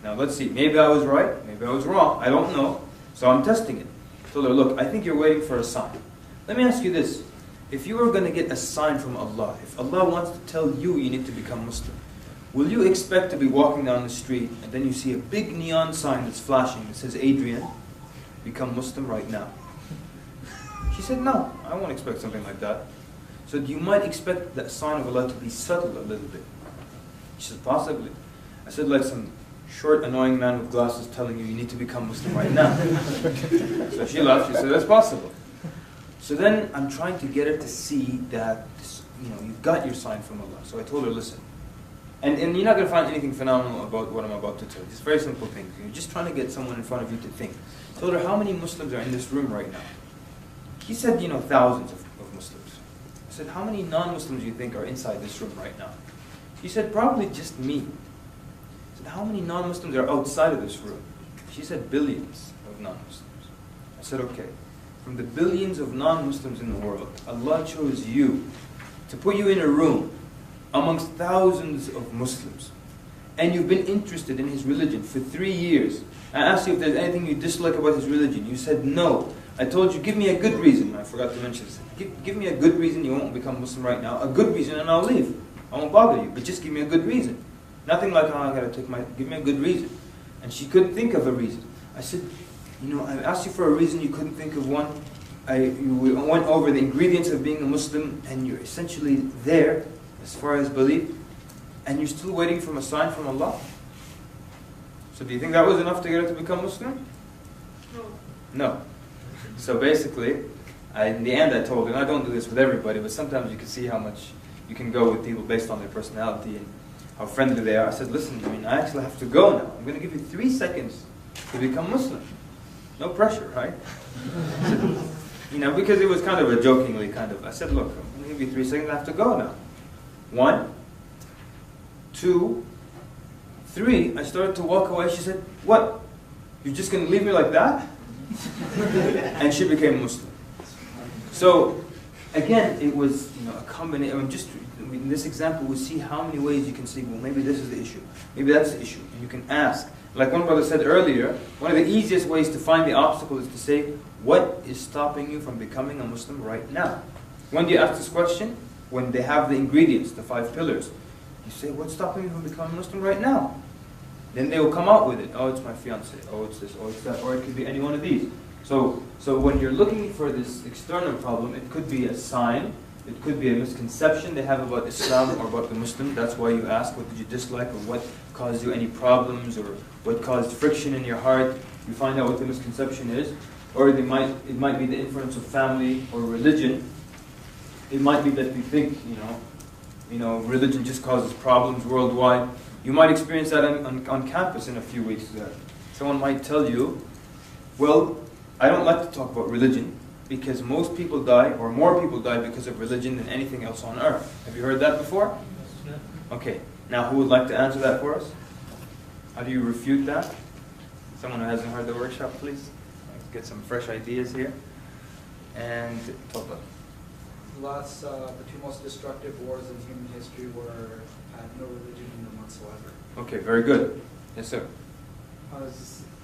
Now let's see, maybe I was right, maybe I was wrong, I don't know. So I'm testing it. I told her, look, I think you're waiting for a sign. Let me ask you this. If you were going to get a sign from Allah, if Allah wants to tell you you need to become Muslim, will you expect to be walking down the street and then you see a big neon sign that's flashing that says, Adrian, become Muslim right now? She said, no, I won't expect something like that. So you might expect that sign of Allah to be subtle a little bit. She said, possibly. I said, like some short, annoying man with glasses telling you need to become Muslim right now. So she laughed. She said, that's possible. So then I'm trying to get her to see that, you've got your sign from Allah. So I told her, listen. And you're not going to find anything phenomenal about what I'm about to tell you. It's very simple things. You're just trying to get someone in front of you to think. I told her, how many Muslims are in this room right now? She said, thousands of Muslims. I said, how many non-Muslims do you think are inside this room right now? She said, probably just me. I said, how many non-Muslims are outside of this room? She said, billions of non-Muslims. I said, okay. From the billions of non-Muslims in the world, Allah chose you to put you in a room amongst thousands of Muslims. And you've been interested in his religion for 3 years. I asked you if there's anything you dislike about his religion. You said no. I told you, give me a good reason. I forgot to mention this. Give me a good reason you won't become Muslim right now. A good reason and I'll leave. I won't bother you. But just give me a good reason. Nothing like, oh, I gotta take my... Give me a good reason. And she couldn't think of a reason. I said, I asked you for a reason, you couldn't think of one. You went over the ingredients of being a Muslim and you're essentially there as far as belief. And you're still waiting for a sign from Allah. So do you think that was enough to get her to become Muslim? No. No. So basically, in the end I told her, and I don't do this with everybody, but sometimes you can see how much you can go with people based on their personality and how friendly they are. I said, listen, I actually have to go now. I'm going to give you 3 seconds to become Muslim. No pressure, right? Because it was kind of a jokingly I said, look, I'm going to give you 3 seconds, I have to go now. 1, 2, 3. I started to walk away. She said, what? You're just going to leave me like that? And she became Muslim. So, again, it was a combination. In this example, we see how many ways you can see, well, maybe this is the issue. Maybe that's the issue. And you can ask. Like one brother said earlier, one of the easiest ways to find the obstacle is to say, what is stopping you from becoming a Muslim right now? When do you ask this question? When they have the ingredients, the 5 pillars. You say, what's stopping me from becoming a Muslim right now? Then they will come out with it. Oh, it's my fiance. Oh, it's this. Oh, it's that. Or it could be any one of these. So when you're looking for this external problem, it could be a sign. It could be a misconception they have about Islam or about the Muslim. That's why you ask, what did you dislike, or what caused you any problems, or what caused friction in your heart. You find out what the misconception is. Or it might be the influence of family or religion. It might be that we think, religion just causes problems worldwide. You might experience that on campus in a few weeks. Someone might tell you, well, I don't like to talk about religion because most people die, or more people die because of religion than anything else on earth. Have you heard that before? Okay. Now, who would like to answer that for us? How do you refute that? Someone who hasn't heard the workshop, please. Let's get some fresh ideas here. And talk about The 2 most destructive wars in human history had no religion in them whatsoever. Okay, very good. Yes, sir.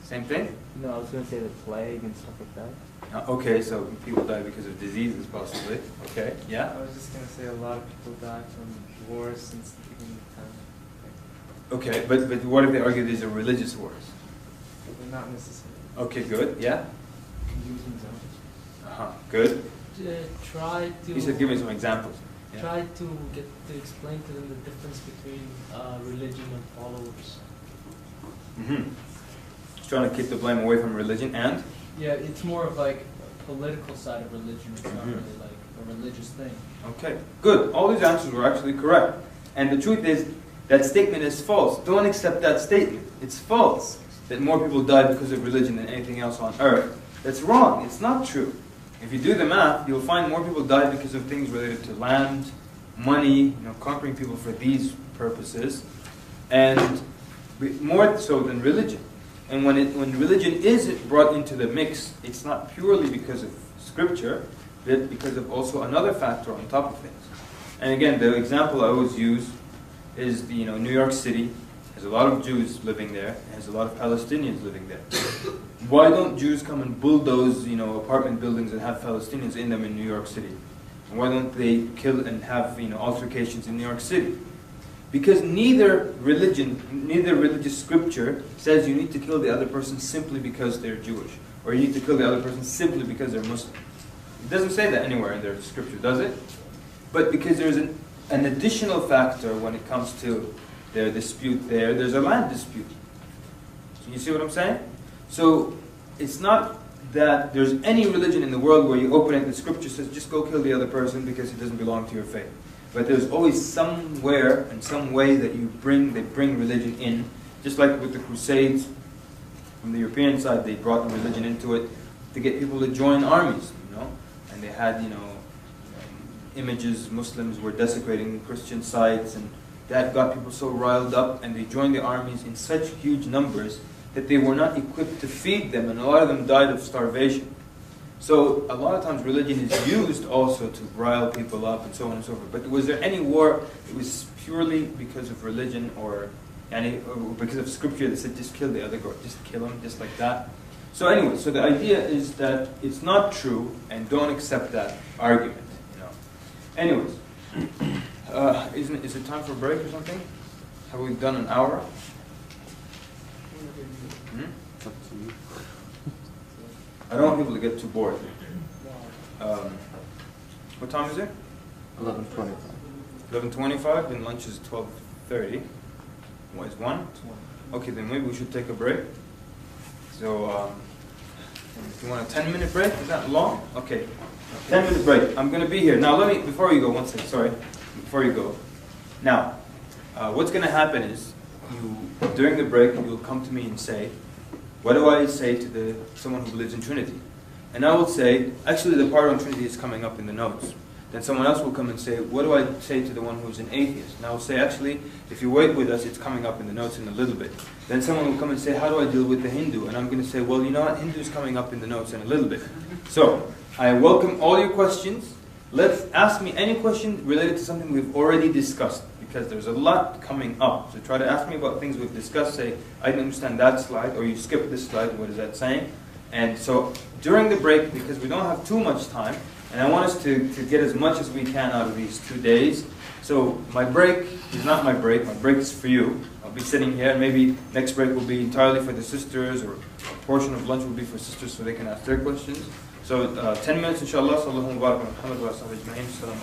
Same thing? No, I was going to say the plague and stuff like that. Okay, so people die because of diseases, possibly. Okay, yeah? I was just going to say a lot of people die from wars since the beginning of time. Okay, but what if they argue these are religious wars? But not necessarily. Okay, good. Yeah? Using zones. Good. Try to. You said give me some examples. Yeah. Try to get to explain to them the difference between religion and followers. Just trying to keep the blame away from religion and? Yeah, it's more of like a political side of religion. It's not really like a religious thing. Okay, good. All these answers were actually correct. And the truth is, that statement is false. Don't accept that statement. It's false that more people die because of religion than anything else on earth. That's wrong. It's not true. If you do the math, you'll find more people die because of things related to land, money, conquering people for these purposes, and more so than religion. And when religion is brought into the mix, it's not purely because of scripture, but because of also another factor on top of things. And again, the example I always use is New York City has a lot of Jews living there, and has a lot of Palestinians living there. Why don't Jews come and bulldoze apartment buildings and have Palestinians in them in New York City? And why don't they kill and have altercations in New York City? Because neither religious scripture says you need to kill the other person simply because they're Jewish, or you need to kill the other person simply because they're Muslim. It doesn't say that anywhere in their scripture, does it? But because there's an additional factor when it comes to their dispute there's a land dispute. So you see what I'm saying? So it's not that there's any religion in the world where you open it, the scripture says just go kill the other person because he doesn't belong to your faith. But there's always somewhere and some way that they bring religion in. Just like with the Crusades, from the European side, they brought religion into it to get people to join armies, And they had, images, Muslims were desecrating Christian sites, and that got people so riled up, and they joined the armies in such huge numbers that they were not equipped to feed them, and a lot of them died of starvation. So a lot of times religion is used also to rile people up and so on and so forth. But was there any war that was purely because of religion or because of scripture that said just kill the other guy, just kill him, just like that? So anyway, so the idea is that it's not true, and don't accept that argument. Anyways, is it time for a break or something? Have we done an hour? It's up to you. I don't want people to get too bored. What time is it? 11:25. 11:25, and lunch is 12:30. What is 1? Okay, then maybe we should take a break. So, if you want a 10-minute break, is that long? Okay, 10-minute break. I'm going to be here. Now, before you go, one second, sorry. Before you go. Now, what's going to happen is, during the break, you'll come to me and say, what do I say to someone who believes in Trinity? And I will say, actually the part on Trinity is coming up in the notes. Then someone else will come and say, what do I say to the one who's an atheist? And I will say, actually, if you wait with us, it's coming up in the notes in a little bit. Then someone will come and say, how do I deal with the Hindu? And I'm going to say, well, you know what, Hindu is coming up in the notes in a little bit. So, I welcome all your questions. Let's ask me any question related to something we've already discussed, because there's a lot coming up. So try to ask me about things we've discussed. Say, I didn't understand that slide, or you skipped this slide, what is that saying? And so during the break, because we don't have too much time, and I want us to get as much as we can out of these 2 days. So my break is not my break is for you. I'll be sitting here, and maybe next break will be entirely for the sisters, or a portion of lunch will be for sisters so they can ask their questions. So 10 minutes inshallah. Sallallahu alaihi wa sallam.